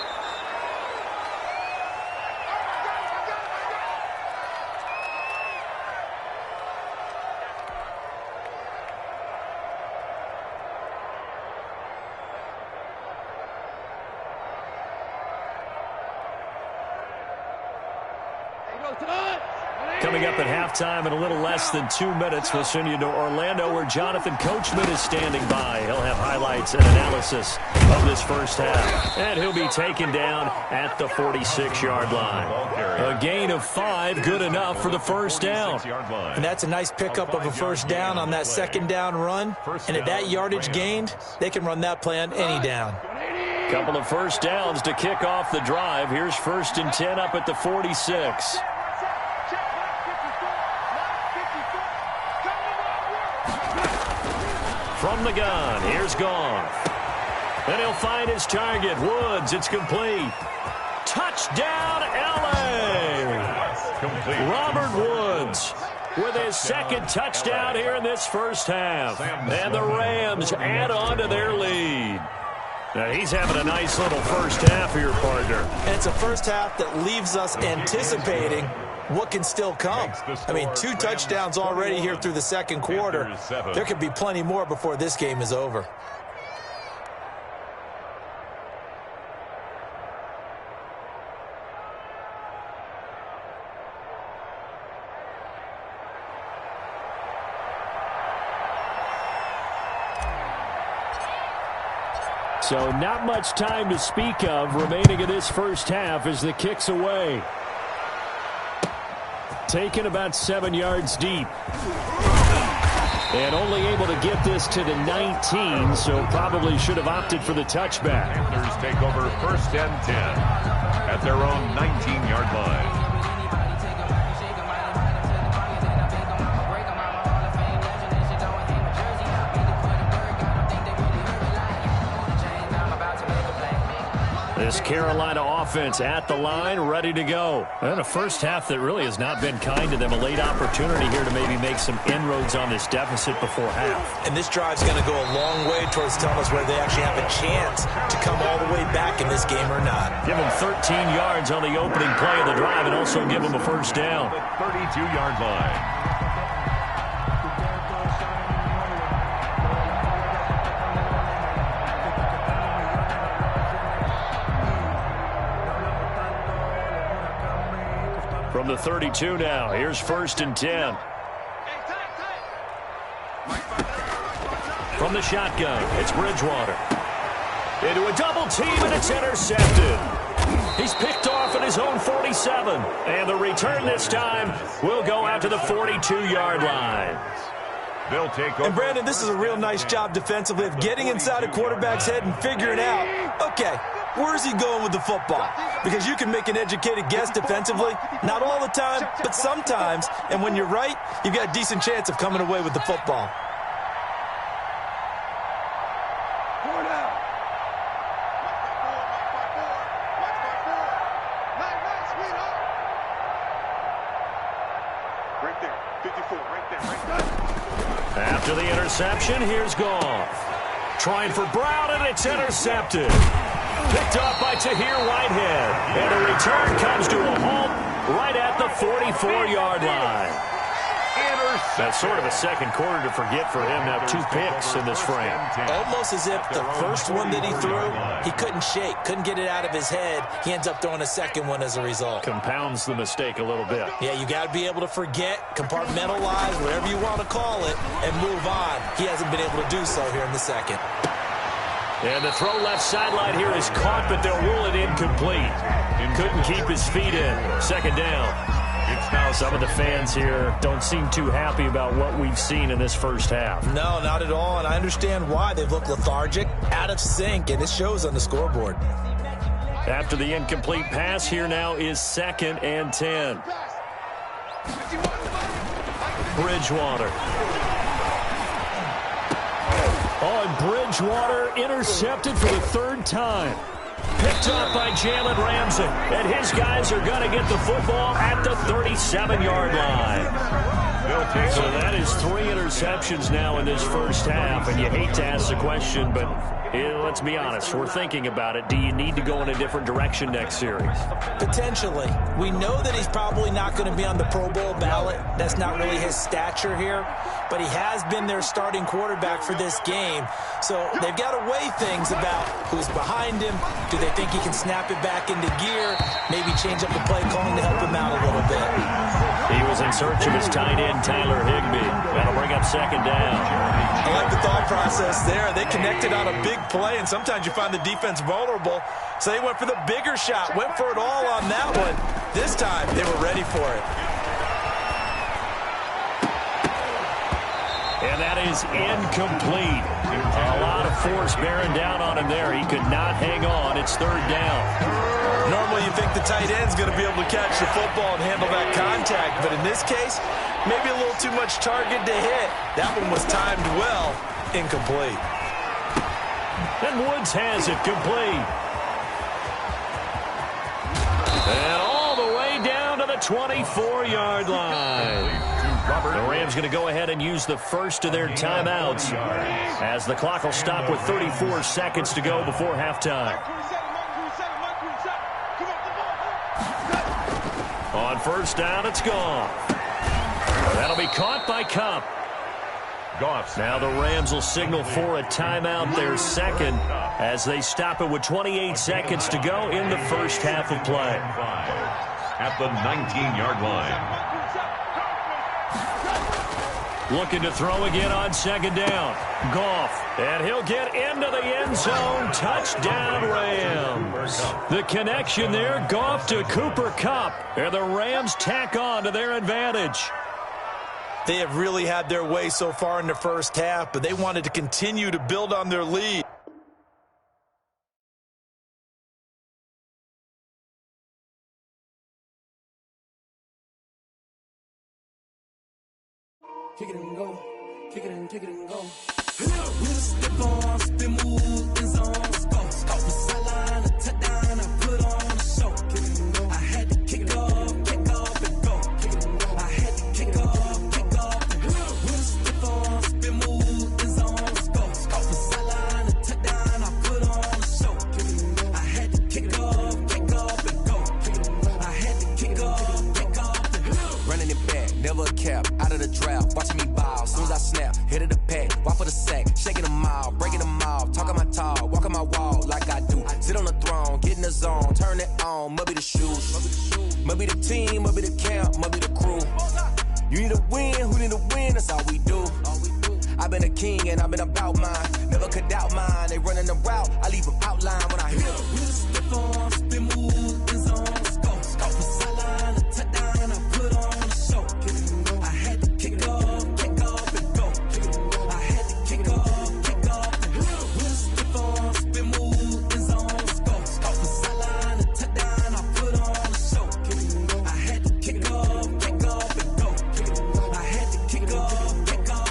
D: Coming up at halftime in a little less than 2 minutes, we'll send you to Orlando where Jonathan Coachman is standing by. He'll have highlights and analysis of this first half. And he'll be taken down at the 46-yard line. A gain of 5, good enough for the first down.
C: And that's a nice pickup of a first down on that second down run. And at that yardage gained, they can run that play on any down.
D: Couple of first downs to kick off the drive. Here's 1st and 10 up at the 46. From the gun, here's Goff. And he'll find his target, Woods. It's complete. Touchdown, L.A.
B: Complete.
D: Robert Woods with his second touchdown here in this first half. And the Rams add on to their lead. Now he's having a nice little first half here, partner.
C: And it's a first half that leaves us anticipating what can still come. I mean, 2 touchdowns already here through the second quarter. There could be plenty more before this game is over.
D: So not much time to speak of remaining in this first half as the kick's away. Taken about 7 yards deep. And only able to get this to the 19, so probably should have opted for the touchback.
B: Panthers take over 1st and 10 at their own 19-yard line.
D: This Carolina offense at the line, ready to go. And a first half that really has not been kind to them. A late opportunity here to maybe make some inroads on this deficit before half.
C: And this drive's going to go a long way towards telling us whether they actually have a chance to come all the way back in this game or not.
D: Give them 13 yards on the opening play of the drive and also give them a first down.
B: 32-yard line.
D: From the 32 now, here's 1st and 10. From the shotgun, it's Bridgewater. Into a double team, and it's intercepted. He's picked off at his own 47. And the return this time will go out to the 42-yard line.
B: They'll take over.
C: And Brandon, this is a real nice job defensively of getting inside a quarterback's head and figuring out, okay, where's he going with the football? Because you can make an educated guess defensively. Not all the time, but sometimes. And when you're right, you've got a decent chance of coming away with the football.
F: Right there, 54, right there.
D: After the interception, here's Goff. Trying for Brown, and it's intercepted. Picked up by Tahir Whitehead. And the return comes to a halt right at the 44-yard line. That's sort of a second quarter to forget for him. Now 2 picks in this frame.
C: Almost as if the first one that he threw, he couldn't shake, couldn't get it out of his head. He ends up throwing a second one as a result.
D: Compounds the mistake a little bit.
C: Yeah, you got to be able to forget, compartmentalize, whatever you want to call it, and move on. He hasn't been able to do so here in the second.
D: And the throw left sideline here is caught, but they'll rule it incomplete. Couldn't keep his feet in. 2nd down. Some of the fans here don't seem too happy about what we've seen in this first half.
C: No, not at all, and I understand why. They've looked lethargic, out of sync, and it shows on the scoreboard.
D: After the incomplete pass, here now is 2nd and 10. Bridgewater. Bridgewater intercepted for the 3rd time. Picked up by Jalen Ramsey. And his guys are going to get the football at the 37-yard line. So that is 3 interceptions now in this first half. And you hate to ask the question, but let's be honest. We're thinking about it. Do you need to go in a different direction next series?
C: Potentially. We know that he's probably not going to be on the Pro Bowl ballot. That's not really his stature here. But he has been their starting quarterback for this game. So they've got to weigh things about who's behind him. Do they think he can snap it back into gear? Maybe change up the play calling to help him out a little bit.
D: He was in search of his tight end, Tyler Higbee. That'll bring up 2nd down.
C: I like the thought process there. They connected on a big play, and sometimes you find the defense vulnerable. So they went for the bigger shot, went for it all on that one. This time, they were ready for it.
D: And that is incomplete. A lot of force bearing down on him there. He could not hang on. It's 3rd down.
C: Normally you think the tight end's going to be able to catch the football and handle that contact, but in this case, maybe a little too much target to hit. That one was timed well. Incomplete.
D: And Woods has it complete. And all the way down to the 24-yard line. The Rams going to go ahead and use the first of their timeouts as the clock will stop with 34 seconds to go before halftime. On first down, it's Goff. That'll be caught by Kupp. Now the Rams will signal for a timeout, their second, as they stop it with 28 seconds to go in the first half of play.
B: At the 19-yard line.
D: Looking to throw again on second down. Goff, and he'll get into the end zone. Touchdown, Rams. The connection there, Goff to Cooper Kupp, and the Rams tack on to their advantage.
C: They have really had their way so far in the first half, but they wanted to continue to build on their lead.
E: Kick it and go. Kick it and go. We'll step on, spin, move, in zone, score. Score for sideline, a touchdown, I put on a show. Kick it and go. I had to kick off and go. Kick it and go. I had to kick off and go. We'll step on, spin, move, in zone, score. Score for sideline, a touchdown, I put on a show. Kick it and go. I had to kick off and go. Kick it and go. I had to kick off and go.
G: Running it back, never a cap, out of the draft, watching me ball, soon as I snap, hit of the pack, walk for the sack, shaking them all, breaking them all, talking my talk, walking my wall like I do, sit on the throne, get in the zone, turn it on, must be the shoes, must be the team, must be the camp, must be the crew, you need to win, who need to win, that's all we do, I've been a king and I've been about mine, never could doubt mine, they running the route, I leave them outline when I hit them.
E: We'll step on, spin, move, in zone, score, score for sideline, a touchdown, I put on a show. Kick it and go. I had to kick off and go. Kick it and go. I had to kick off and go. We'll step on, spin, move, in zone, score, score for sideline, a touchdown, I put on a show. Kick it and go. I had to kick off and go. Kick it and go. I had to kick off and go.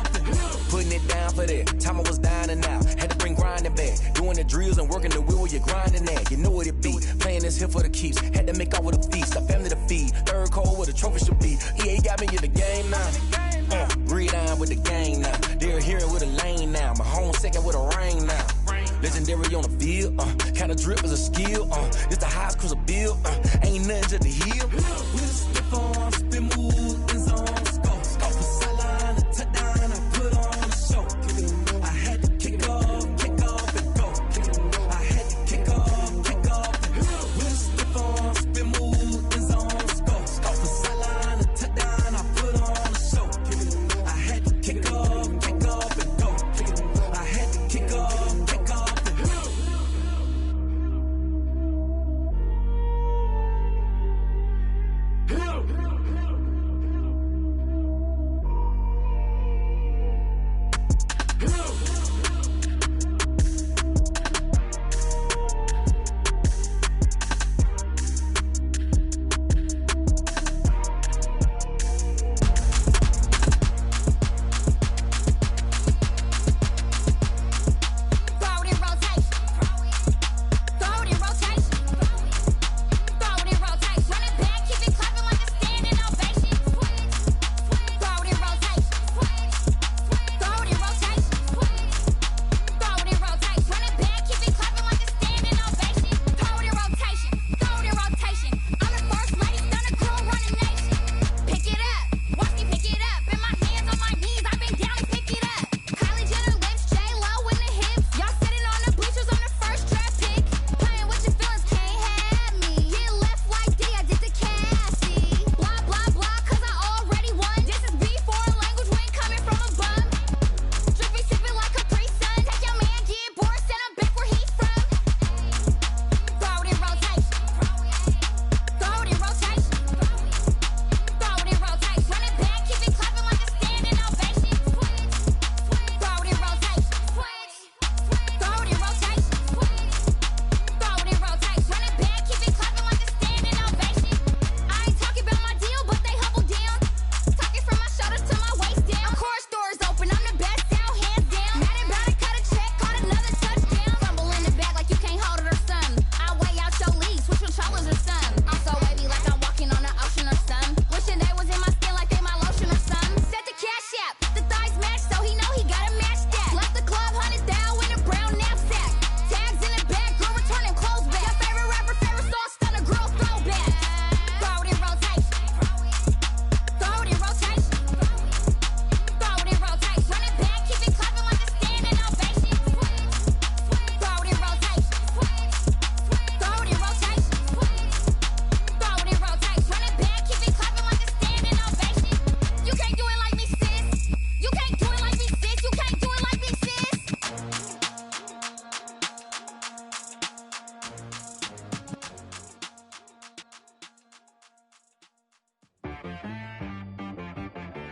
G: Putting it down for that, time I was down and out, had to bring grinding back, doing the drills and working the wheel, you're grinding that, you know what it be, playing this here for the keeps, had to make off with a feast, a family to feed, third cold where the trophy should be, EA got me in the game now, breathe on with the game now, they're here with a lane now, my home second with a ring now, legendary on the field, kind of drip is a skill, it's the highest cruiser bill, ain't nothing to the heel.
E: We'll step on, spin, move, in zone, score, score for sideline, a touchdown, I put on a show. Kick it and go. I had to kick off and go. Kick it and go. I had to kick off and go. We'll step on, spin, move, in zone, score, score for sideline, a touchdown, I put on a show. Kick it and go. I had to kick off and go. Kick it and go. I had to kick off and go.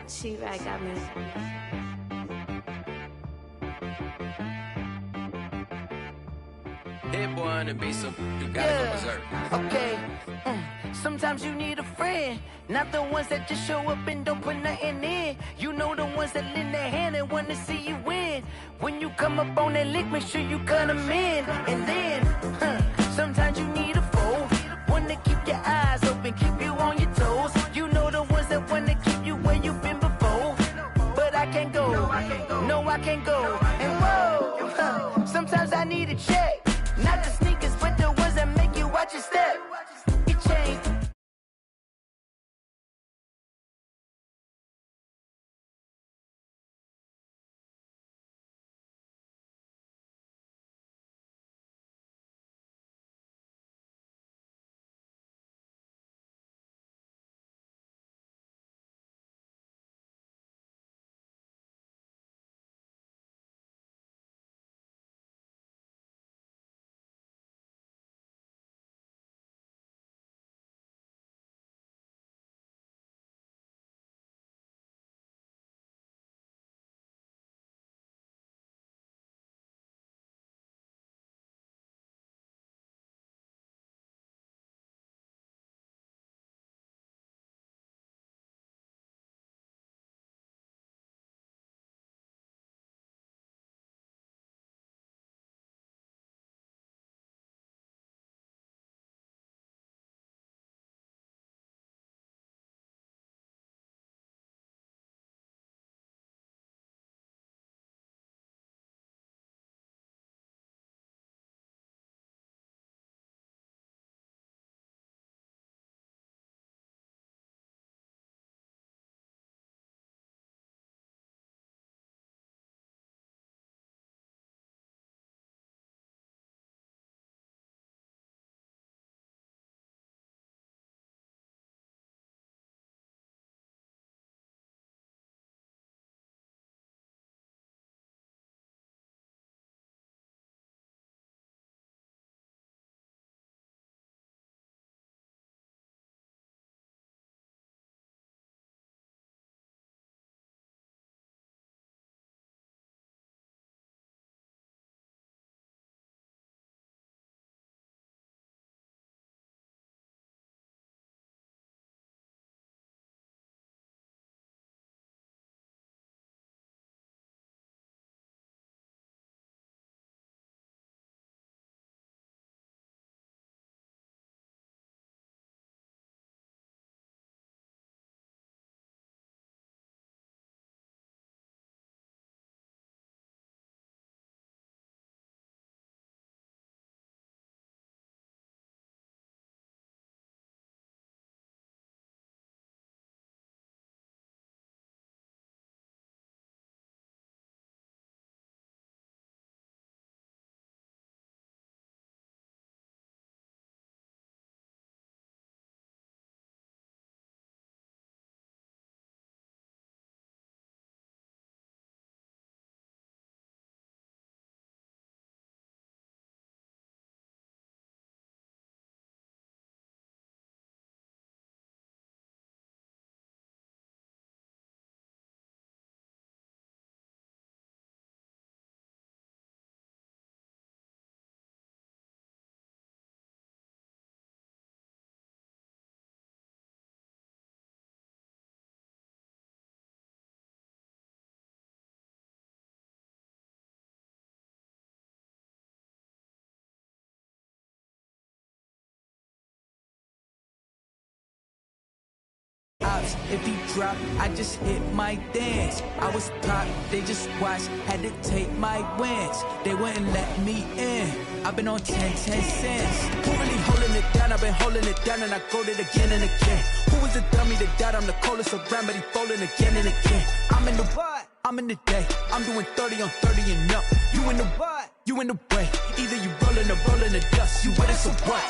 H: She-Rag got me.
G: Hit one and be some, you gotta go berserk.
I: Okay. Sometimes you need a friend, not the ones that just show up and don't put nothing in. You know the ones that lend their hand and want to see you win. When you come up on that lick, make sure you cut them in. And then, sometimes you need a foe, one to keep your eyes open, keep you on your toes. You know the ones that want to keep you where you've been before. But I can't go, no I can't go. And whoa, sometimes I need a check, not the sneakers, but the ones that make you watch your step. It changed.
J: If he drop, I just hit my dance. I was pop, they just watched, had to take my wins. They wouldn't let me in. I've been on 10 cents. Who really holding it down? I've been holding it down and I go it again and again. Who was the dummy that died? I'm the coldest around, but he falling again and again. I'm in the what? I'm in the day. I'm doing 30 on 30 and up. You in the what? You in the way. Either you rolling or rolling the dust. You with it, so what?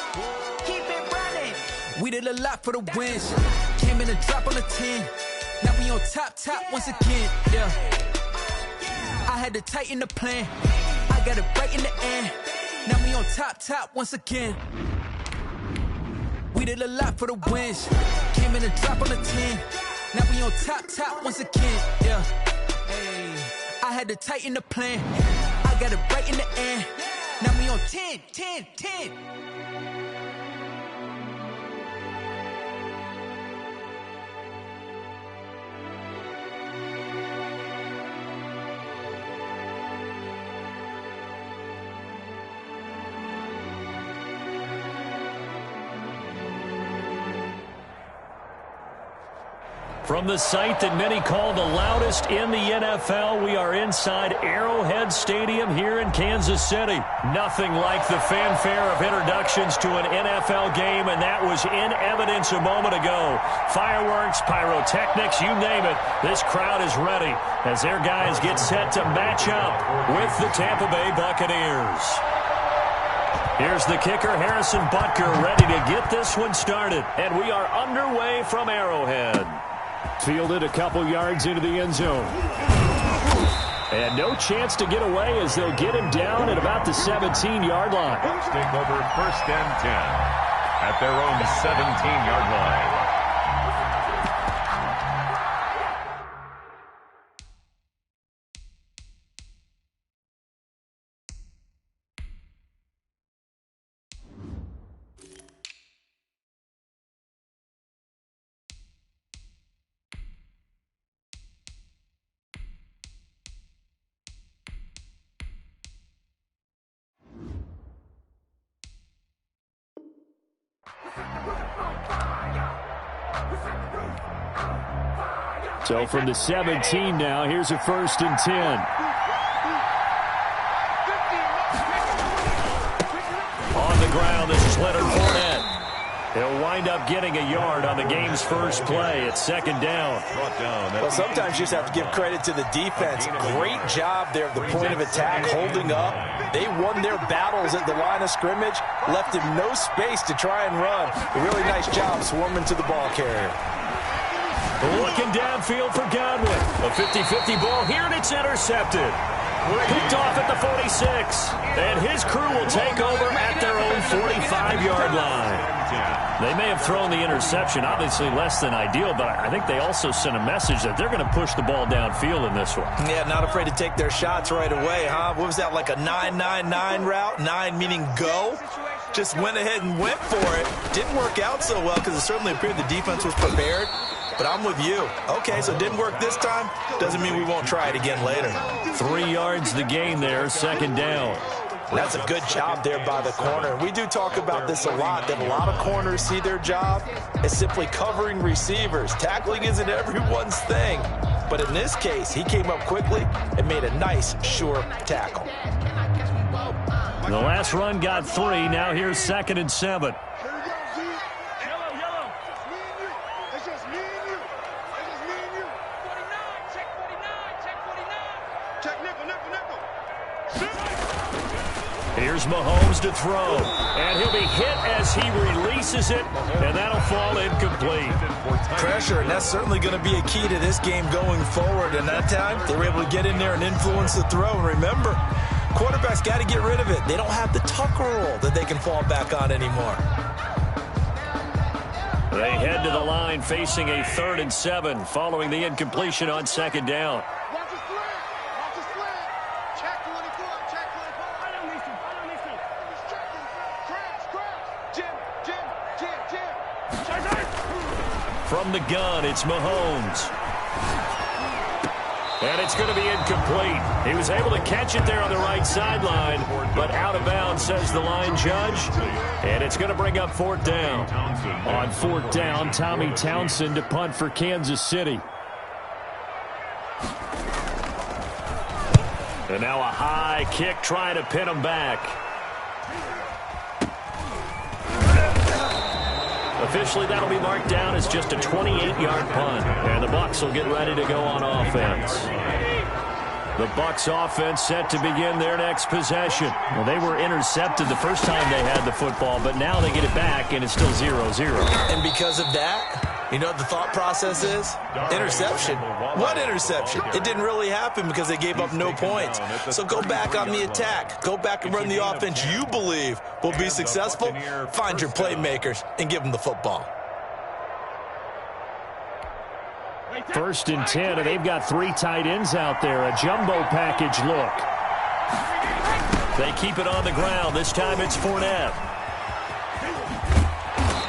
I: Keep it running.
J: We did a lot for the wins. Came in a drop on a 10. Now we on top once again, yeah. I had to tighten the plan. I got it right in the end. Now we on top once again. We did a lot for the wins. Came in a drop on a 10. Now we on top once again, yeah. Hey, I had to tighten the plan. I got it right in the end. Now we on 10.
D: From the site that many call the loudest in the NFL, we are inside Arrowhead Stadium here in Kansas City. Nothing like the fanfare of introductions to an NFL game, and that was in evidence a moment ago. Fireworks, pyrotechnics, you name it. This crowd is ready as their guys get set to match up with the Tampa Bay Buccaneers. Here's the kicker, Harrison Butker, ready to get this one started. And we are underway from Arrowhead. Fielded a couple yards into the end zone. And no chance to get away as they'll get him down at about the 17-yard line.
B: Take over 1st and 10 at their own 17-yard line.
D: So from the 17 now, here's a 1st and 10. On the ground, this is Leonard Fournette. He'll wind up getting a yard on the game's first play. It's 2nd down.
C: Well, sometimes you just have to give credit to the defense. Great job there at the point of attack, holding up. They won their battles at the line of scrimmage, left him no space to try and run. A really nice job swarming to the ball carrier.
D: Looking downfield for Godwin. A 50-50 ball here, and it's intercepted. Picked off at the 46. And his crew will take over at their own 45-yard line. They may have thrown the interception, obviously less than ideal, but I think they also sent a message that they're going to push the ball downfield in this one.
C: Yeah, not afraid to take their shots right away, huh? What was that, like a 9-9-9 route? 9 meaning go? Just went ahead and went for it. Didn't work out so well because it certainly appeared the defense was prepared. But I'm with you. Okay, so it didn't work this time. Doesn't mean we won't try it again later.
D: 3 yards the gain there, 2nd down.
C: That's a good job there by the corner. We do talk about this a lot, that a lot of corners see their job as simply covering receivers. Tackling isn't everyone's thing. But in this case, he came up quickly and made a nice, sure tackle.
D: The last run got 3. Now here's 2nd and 7. Here's Mahomes to throw, and he'll be hit as he releases it, and that'll fall incomplete.
C: Pressure, and that's certainly going to be a key to this game going forward. And that time, they were able to get in there and influence the throw. And remember, quarterbacks got to get rid of it. They don't have the Tucker rule that they can fall back on anymore.
D: They head to the line facing a 3rd and 7 following the incompletion on 2nd down. From the gun, it's Mahomes. And it's going to be incomplete. He was able to catch it there on the right sideline, but out of bounds, says the line judge. And it's going to bring up 4th down. On 4th down, Tommy Townsend to punt for Kansas City. And now a high kick trying to pin him back. Officially, that'll be marked down as just a 28-yard punt. And the Bucs will get ready to go on offense. The Bucs offense set to begin their next possession. Well, they were intercepted the first time they had the football, but now they get it back, and it's still 0-0.
C: And because of that, you know what the thought process is? Interception. What interception? It didn't really happen because they gave up no points. So go back on the attack. Go back and run the offense you believe will be successful. Find your playmakers and give them the football.
D: First and 10, and they've got 3 tight ends out there. A jumbo package look. They keep it on the ground. This time it's Fournette.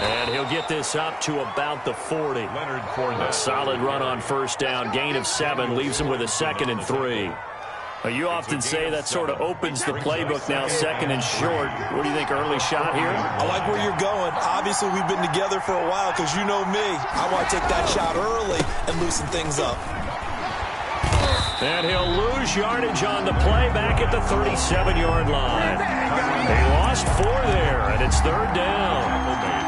D: And he'll get this up to about the 40.
B: Leonard Fournette.
D: Solid run on first down. Gain of 7 leaves him with a 2nd and 3. You often say that sort of opens the playbook now, 2nd and short. What do you think, early shot here?
C: I like where you're going. Obviously, we've been together for a while because you know me. I want to take that shot early and loosen things up.
D: And he'll lose yardage on the play back at the 37-yard line. He lost 4 there, and it's 3rd down.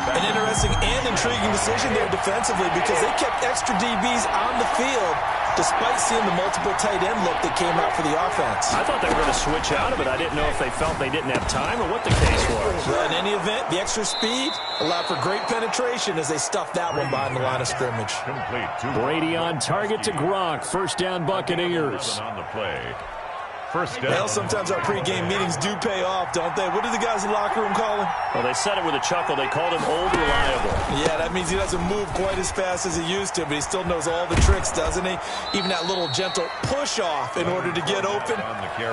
C: An interesting and intriguing decision there defensively because they kept extra DBs on the field despite seeing the multiple tight end look that came out for the offense.
D: I thought they were going to switch out of it. I didn't know if they felt they didn't have time or what the case was.
C: Well, in any event, the extra speed allowed for great penetration as they stuffed that one behind the line of scrimmage.
D: Brady on target to Gronk. First down, Buccaneers.
B: On the play. First down.
C: Well, sometimes our pregame meetings do pay off, don't they? What do the guys in the locker room call him?
D: Well, they said it with a chuckle. They called him old reliable.
C: Yeah, that means he doesn't move quite as fast as he used to, but he still knows all the tricks, doesn't he? Even that little gentle push-off in order to get open,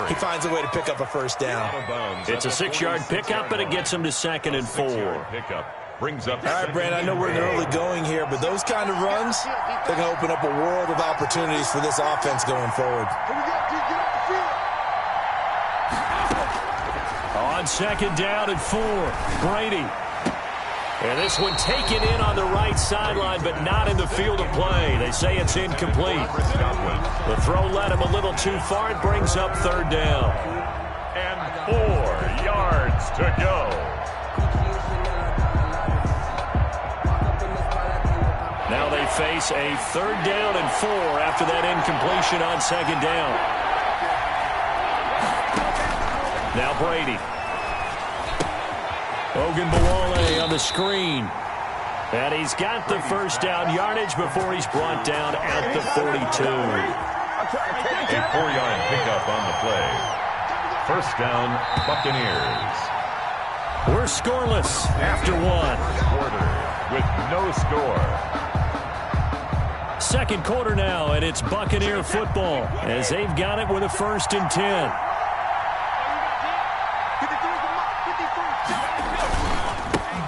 C: he finds a way to pick up a first down.
D: It's a 6-yard pickup, and it gets him to 2nd and 4.
B: Brings up.
C: All right, Brand, I know we're in the early going here, but those kind of runs, they're going to open up a world of opportunities for this offense going forward.
D: On 2nd down and 4, Brady. And this one taken in on the right sideline, but not in the field of play. They say it's incomplete. The throw led him a little too far. It brings up 3rd down.
B: And 4 yards to go.
D: Now they face a 3rd down and 4 after that incompletion on 2nd down. Now Brady. Ogunbowale on the screen. And he's got the first down yardage before he's brought down at the 42.
B: A 4-yard pickup on the play. First down, Buccaneers.
D: We're scoreless after 1.
B: Quarter with no score.
D: 2nd quarter now, and it's Buccaneer football as they've got it with a 1st and 10.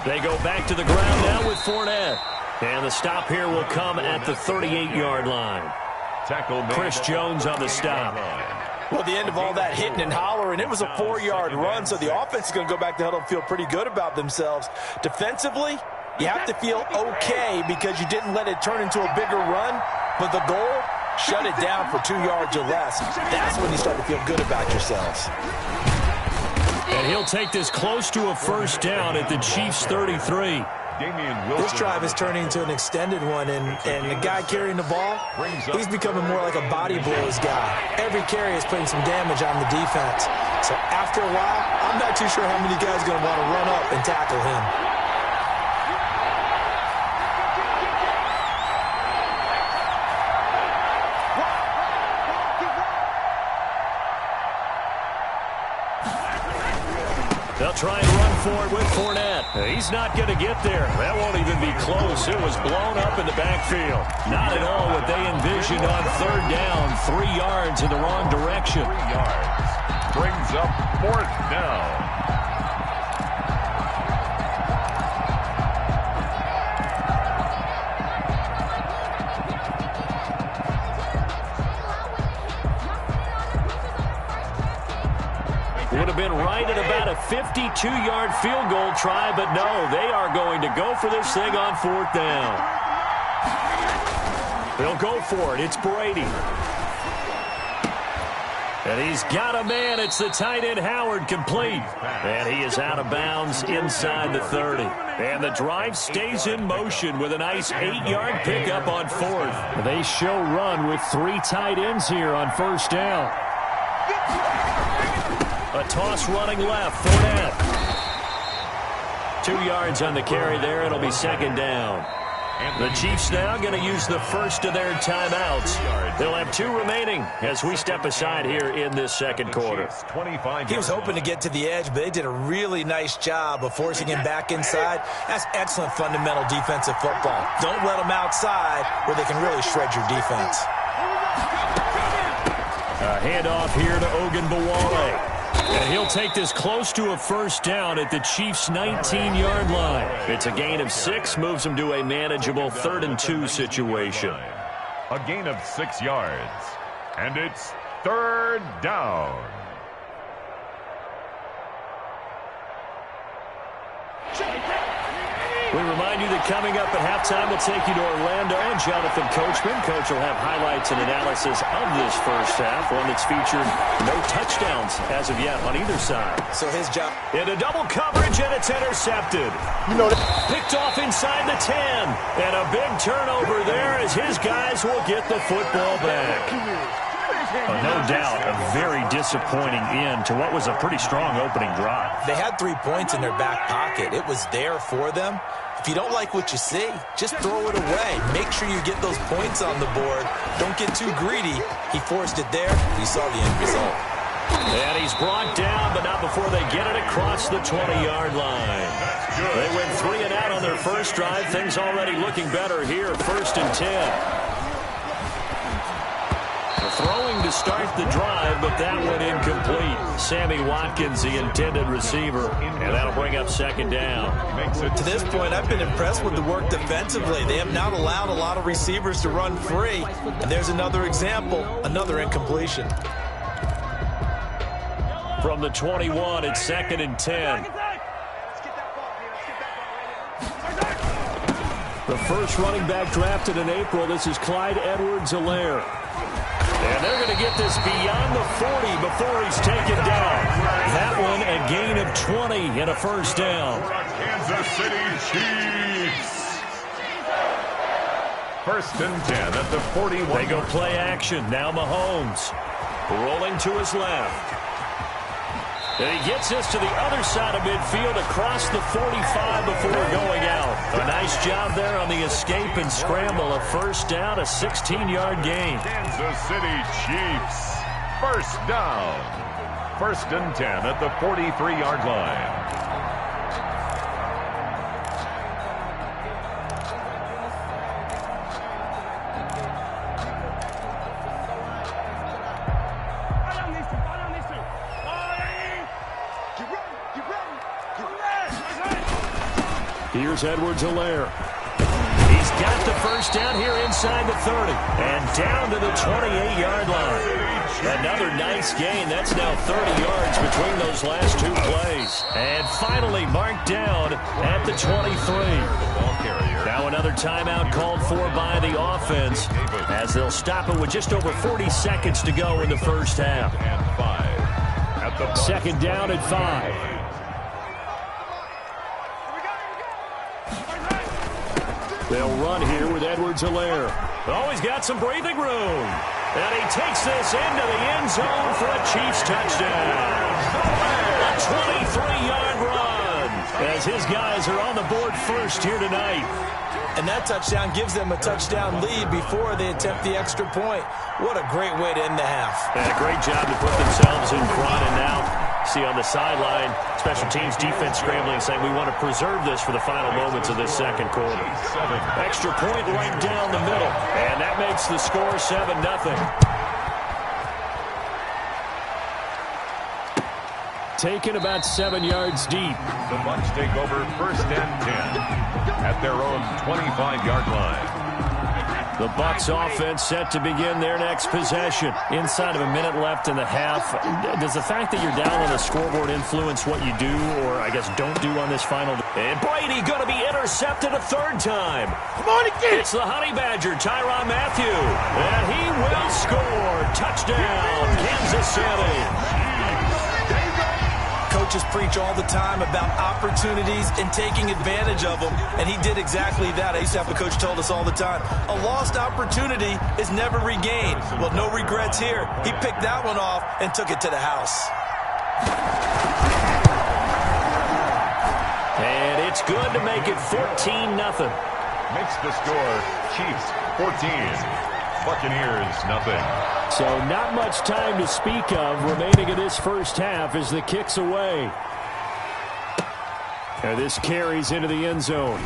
D: They go back to the ground now with Fournette. And the stop here will come at the 38-yard line. Chris Jones on the stop.
C: Well, the end of all that hitting and hollering, it was a 4-yard run, so the offense is going to go back to huddle and feel pretty good about themselves. Defensively, you have to feel okay because you didn't let it turn into a bigger run, but the goal, shut it down for 2 yards or less. That's when you start to feel good about yourselves.
D: And he'll take this close to a first down at the Chiefs' 33.
C: This drive is turning into an extended one, and the guy carrying the ball, he's becoming more like a body blows guy. Every carry is putting some damage on the defense. So after a while, I'm not too sure how many guys are going to want to run up and tackle him.
D: They'll try and run for it with Fournette. He's not going to get there. That won't even be close. It was blown up in the backfield. Not at all what they envisioned on 3rd down. 3 yards in the wrong direction.
B: 3 yards. Brings up 4th down.
D: Would have been right at about a 52-yard field goal try, but no, they are going to go for this thing on 4th down. They'll go for it. It's Brady. And he's got a man. It's the tight end Howard, complete. And he is out of bounds inside the 30. And the drive stays in motion with a nice 8-yard pickup on 4th. They show run with 3 tight ends here on first down. A toss running left, Fournette. 2 yards on the carry there. It'll be 2nd down. The Chiefs now going to use the first of their timeouts. They'll have 2 remaining as we step aside here in this second quarter.
C: He was hoping to get to the edge, but they did a really nice job of forcing him back inside. That's excellent fundamental defensive football. Don't let them outside where they can really shred your defense.
D: A handoff here to Ogunbowale. And he'll take this close to a first down at the Chiefs' 19-yard line. It's a gain of 6, moves them to a manageable 3rd and 2 situation.
B: A gain of 6 yards. And it's 3rd down.
D: We remind you that coming up at halftime, we'll take you to Orlando and Jonathan Coachman. Coach will have highlights and analysis of this first half, one that's featured no touchdowns as of yet on either side.
C: So his job.
D: Into double coverage, and it's intercepted. Picked off inside the 10. And a big turnover there as his guys will get the football back. No doubt a very disappointing end to what was a pretty strong opening drive.
C: They had 3 points in their back pocket. It was there for them. If you don't like what you see, just throw it away. Make sure you get those points on the board. Don't get too greedy. He forced it there. You saw the end result.
D: And he's brought down, but not before they get it across the 20-yard line. They went 3 and out on their first drive. Things already looking better here. 1st and 10. Throwing to start the drive, but that one incomplete. Sammy Watkins, the intended receiver, and that'll bring up 2nd down.
C: To this point, I've been impressed with the work defensively. They have not allowed a lot of receivers to run free, and there's another example, another incompletion.
D: From the 21, it's 2nd and 10. The first running back drafted in April, this is Clyde Edwards-Helaire. And they're going to get this beyond the 40 before he's taken down. That one a gain of 20 and a first down.
B: Kansas City Chiefs. 1st and 10 at the 41.
D: They go play action. Now Mahomes rolling to his left. And he gets this to the other side of midfield across the 45 before going out. A nice job there on the escape and scramble. A first down, a 16-yard gain.
B: Kansas City Chiefs. 1st down. 1st and 10 at the 43-yard line.
D: Here's Edwards-Helaire. He's got the first down here inside the 30. And down to the 28-yard line. Another nice gain. That's now 30 yards between those last 2 plays. And finally marked down at the 23. Now another timeout called for by the offense as they'll stop it with just over 40 seconds to go in the first half. 2nd down at 5. They'll run here with Edwards-Helaire. Oh, he's got some breathing room. And he takes this into the end zone for a Chiefs touchdown. A 23-yard run as his guys are on the board first here tonight.
C: And that touchdown gives them a touchdown lead before they attempt the extra point. What a great way to end the half.
D: And a great job to put themselves in front. And now, see on the sideline, special teams defense scrambling, saying we want to preserve this for the final moments of this second quarter. Extra point right down the middle. And that makes the score 7-0. Taken about 7 yards deep.
B: The Bucs take over 1st and 10 at their own 25-yard line.
D: The Bucs offense set to begin their next possession. Inside of a minute left in the half. Does the fact that you're down on the scoreboard influence what you do, or I guess don't do on this final? And Brady going to be intercepted a 3rd time.
C: Come on again.
D: It's the Honey Badger, Tyrann Mathieu. And he will score. Touchdown, Kansas City.
C: Coaches preach all the time about opportunities and taking advantage of them, and he did exactly that. I used to have a coach told us all the time, a lost opportunity is never regained. Well, no regrets here. He picked that one off and took it to the house.
D: And it's good to make it 14-0.
B: makes the score Chiefs 14. Buccaneers, nothing.
D: So not much time to speak of remaining in this first half as the kick's away. And this carries into the end zone.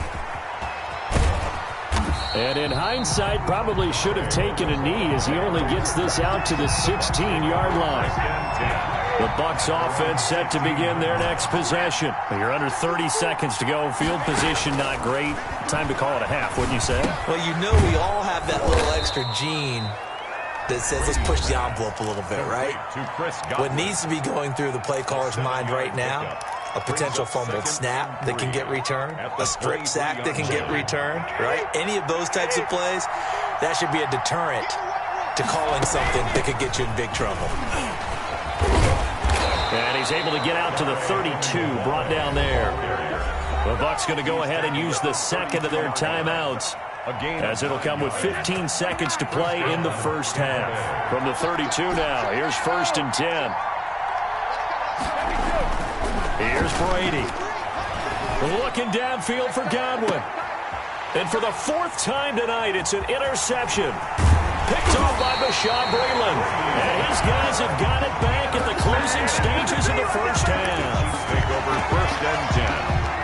D: And in hindsight, probably should have taken a knee as he only gets this out to the 16-yard line. The Bucs offense set to begin their next possession. You're under 30 seconds to go. Field position not great. Time to call it a half, wouldn't you say?
C: Well, you know we all have that little extra gene that says let's push the envelope a little bit, right? What needs to be going through the play caller's mind right now, a potential fumbled snap that can get returned, a strip sack that can get returned, right? Any of those types of plays, that should be a deterrent to calling something that could get you in big trouble.
D: And he's able to get out to the 32, brought down there. The Bucs going to go ahead and use the second of their timeouts, as it'll come with 15 seconds to play in the first half. From the 32 now, here's 1st and 10. Here's Brady. Looking downfield for Godwin. And for the 4th time tonight, it's an interception. Picked off by Bashaud Breeland. And his guys have got it back at the closing stages of the first half.
B: Take over 1st and 10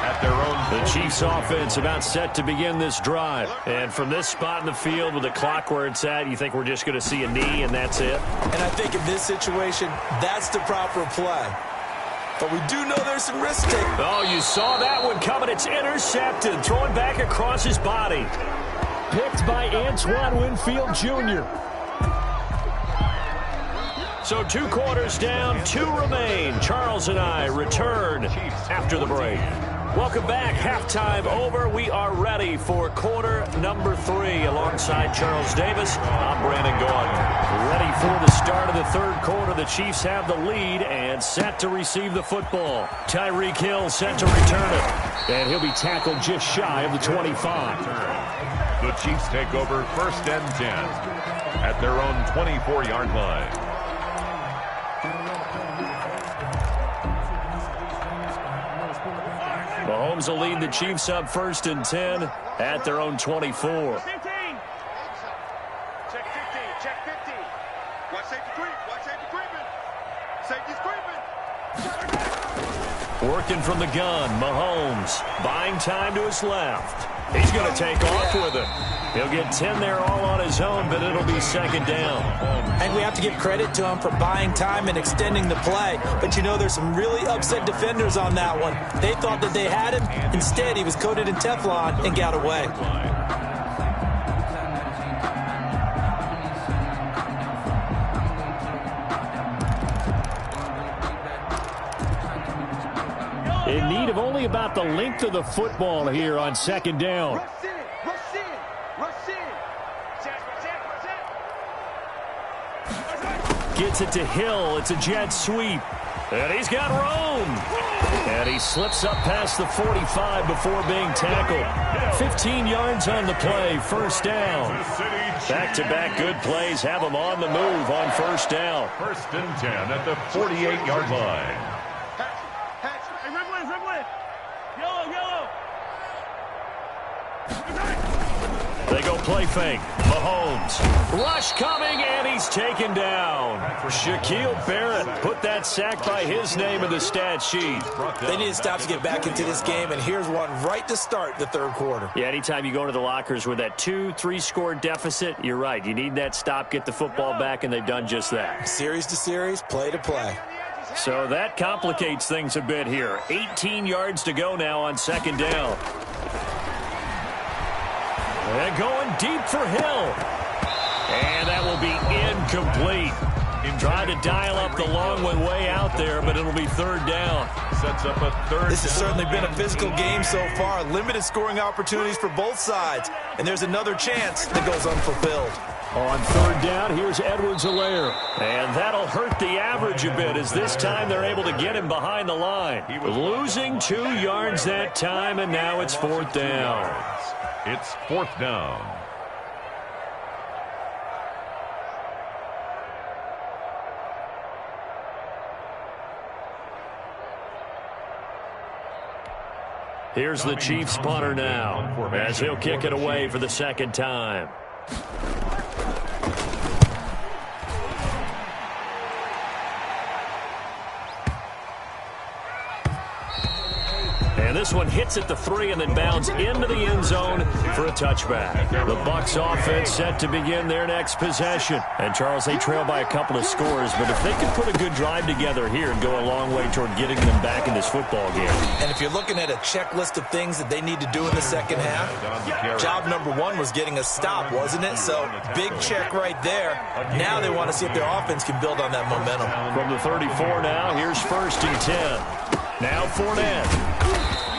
B: at their own.
D: The Chiefs offense about set to begin this drive. And from this spot in the field with the clock where it's at, you think we're just going to see a knee and that's it?
C: And I think in this situation, that's the proper play. But we do know there's some risk taken.
D: Oh, you saw that one coming. It's intercepted. Throwing back across his body. Picked by Antoine Winfield Jr. So 2 quarters down, 2 remain. Charles and I return after the break. Welcome back. Halftime over. We are ready for quarter number 3. Alongside Charles Davis, I'm Brandon Gaudin. Ready for the start of the 3rd quarter. The Chiefs have the lead and set to receive the football. Tyreek Hill set to return it. And he'll be tackled just shy of the 25.
B: The Chiefs take over 1st and 10 at their own 24-yard line.
D: Mahomes will lead the Chiefs up 1st and 10 at their own 24.
F: Check 15. Check 15. Watch safety creep. Watch safety creeping. Safety's creeping.
D: Working from the gun, Mahomes buying time to his left. He's going to take off with it. He'll get 10 there all on his own, but it'll be 2nd down.
C: And we have to give credit to him for buying time and extending the play. But, you know, there's some really upset defenders on that one. They thought that they had him. Instead, he was coated in Teflon and got away.
D: In need of only about the length of the football here on 2nd down.
F: Rush in. Rush in. Rush in.
D: Gets it to Hill. It's a jet sweep. And he's got room. And he slips up past the 45 before being tackled. 15 yards on the play. 1st down. Back-to-back good plays have him on the move on 1st down.
B: 1st and 10 at the 48-yard line.
D: They go play fake. Mahomes. Rush coming, and he's taken down. Shaquille Barrett put that sack by his name in the stat sheet.
C: They need to stop to get back into this game, and here's one right to start the 3rd quarter.
D: Yeah, anytime you go into the lockers with that 2-3 score deficit, you're right. You need that stop, get the football back, and they've done just that.
C: Series to series, play to play.
D: So that complicates things a bit here. 18 yards to go now on 2nd down. And going deep for Hill. And that will be incomplete. Trying to dial up the long one way out there, but it'll be 3rd down.
B: Sets up a 3rd.
C: This has certainly been a physical game so far. Limited scoring opportunities for both sides. And there's another chance that goes unfulfilled.
D: On 3rd down, here's Edwards-Helaire. And that'll hurt the average a bit, as this time they're able to get him behind the line. Losing 2 yards that time, and now it's 4th down.
B: It's 4th down.
D: Here's the Chiefs punter now, as he'll kick it away for the second time. And this one hits at the 3 and then bounds into the end zone for a touchback. The Bucs offense set to begin their next possession. And, Charles, they trail by a couple of scores, but if they can put a good drive together here and go a long way toward getting them back in this football game.
C: And if you're looking at a checklist of things that they need to do in the second half, job number 1 was getting a stop, wasn't it? So, big check right there. Now they want to see if their offense can build on that momentum.
D: From the 34 now, here's 1st and 10. Now Fournette.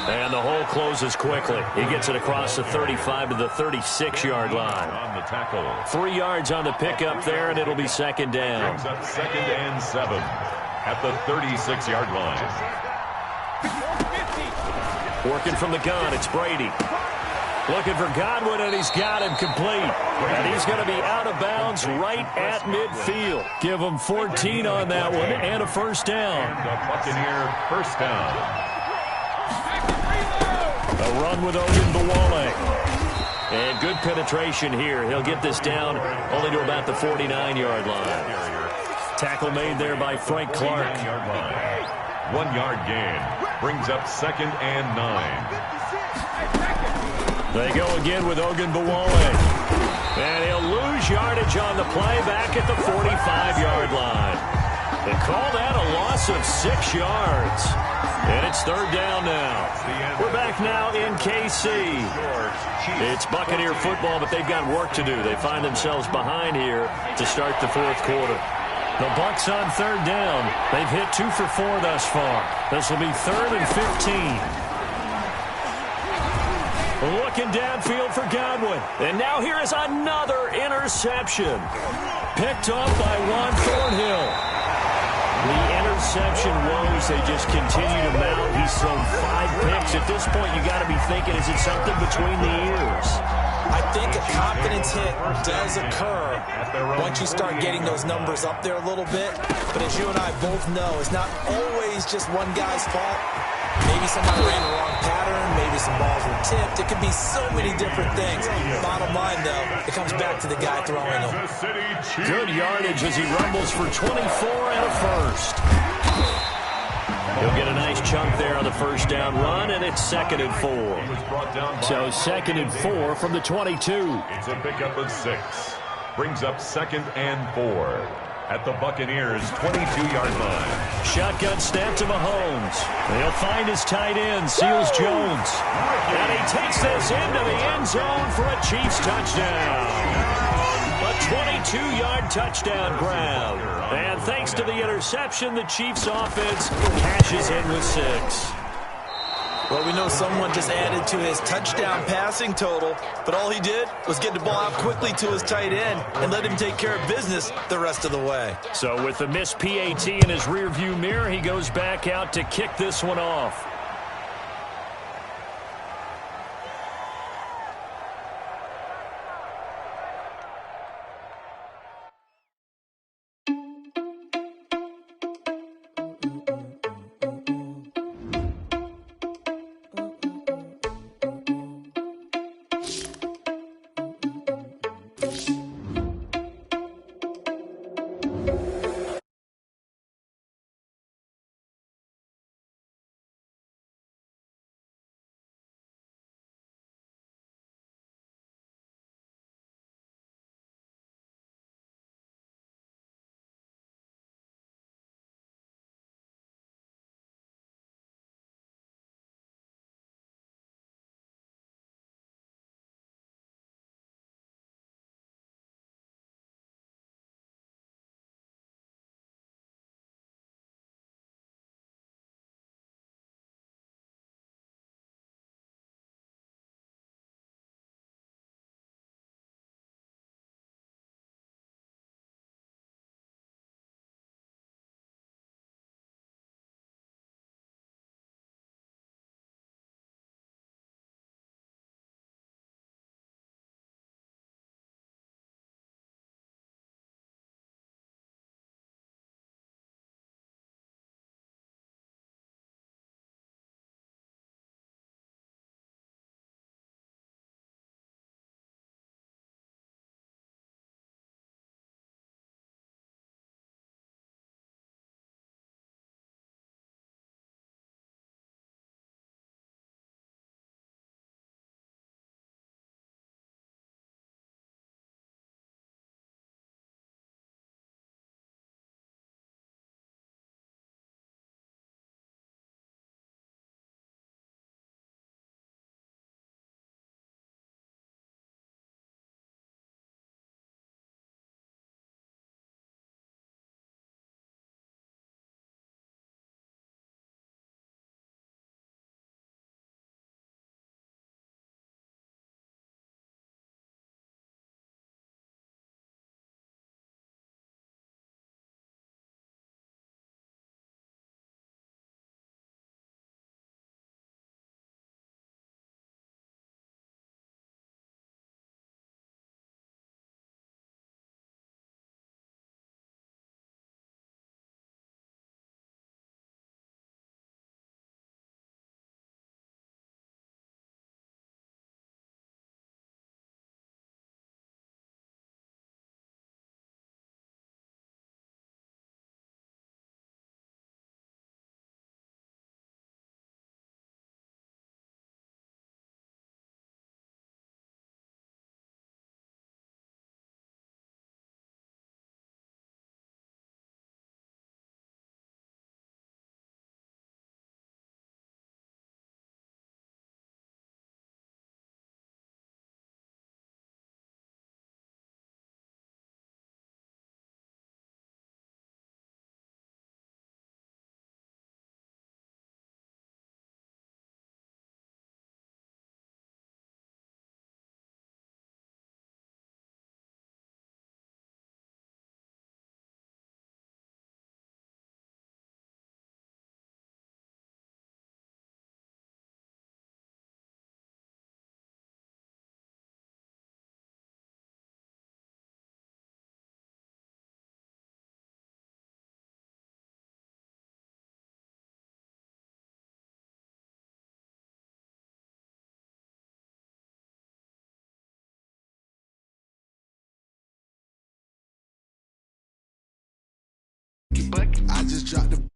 D: And the hole closes quickly. He gets it across the 35 to the 36-yard line.
B: On the tackle.
D: 3 yards on the pickup there, and it'll be second down.
B: Brings up 2nd and 7 at the 36-yard line.
D: Working from the gun, it's Brady. Looking for Godwin, and he's got him complete. And he's going to be out of bounds right at midfield. Give him 14 on that one and a first down.
B: And the Buccaneer first down.
D: A run with Ogunbowale. And good penetration here. He'll get this down only to about the 49-yard line. Tackle made there by Frank Clark.
B: 1 yard gain. Brings up 2nd and 9.
D: They go again with Ogunbowale. And he'll lose yardage on the play back at the 45-yard line. They call that a loss of 6 yards. And it's 3rd down now. We're back now in KC. It's Buccaneer football, but they've got work to do. They find themselves behind here to start the 4th quarter. The Bucs on 3rd down. They've hit 2 for 4 thus far. This will be 3rd and 15. Looking downfield for Godwin. And now here is another interception. Picked off by Juan Thornhill. The interception woes, they just continue to mount. He's thrown 5 picks. At this point, you got to be thinking, is it something between the ears?
C: I think a confidence hit does occur once you start getting those numbers up there a little bit. But as you and I both know, it's not always just one guy's fault. Maybe somebody ran the wrong pattern. Maybe some balls were tipped. It could be so many different things. Bottom line, though, it comes back to the guy throwing them.
D: Good yardage as he rumbles for 24 and a first. He'll get a nice chunk there on the first down run, and it's 2nd and 4. So 2nd and 4 from the 22.
B: It's a pickup of 6. Brings up 2nd and 4. At the Buccaneers' 22-yard line.
D: Shotgun snap to Mahomes. He'll find his tight end, Seals Jones. And he takes this into the end zone for a Chiefs touchdown. A 22-yard touchdown grab. And thanks to the interception, the Chiefs offense cashes in with 6.
C: Well, we know someone just added to his touchdown passing total, but all he did was get the ball out quickly to his tight end and let him take care of business the rest of the way.
D: So with the missed PAT in his rearview mirror, he goes back out to kick this one off.
E: I just dropped the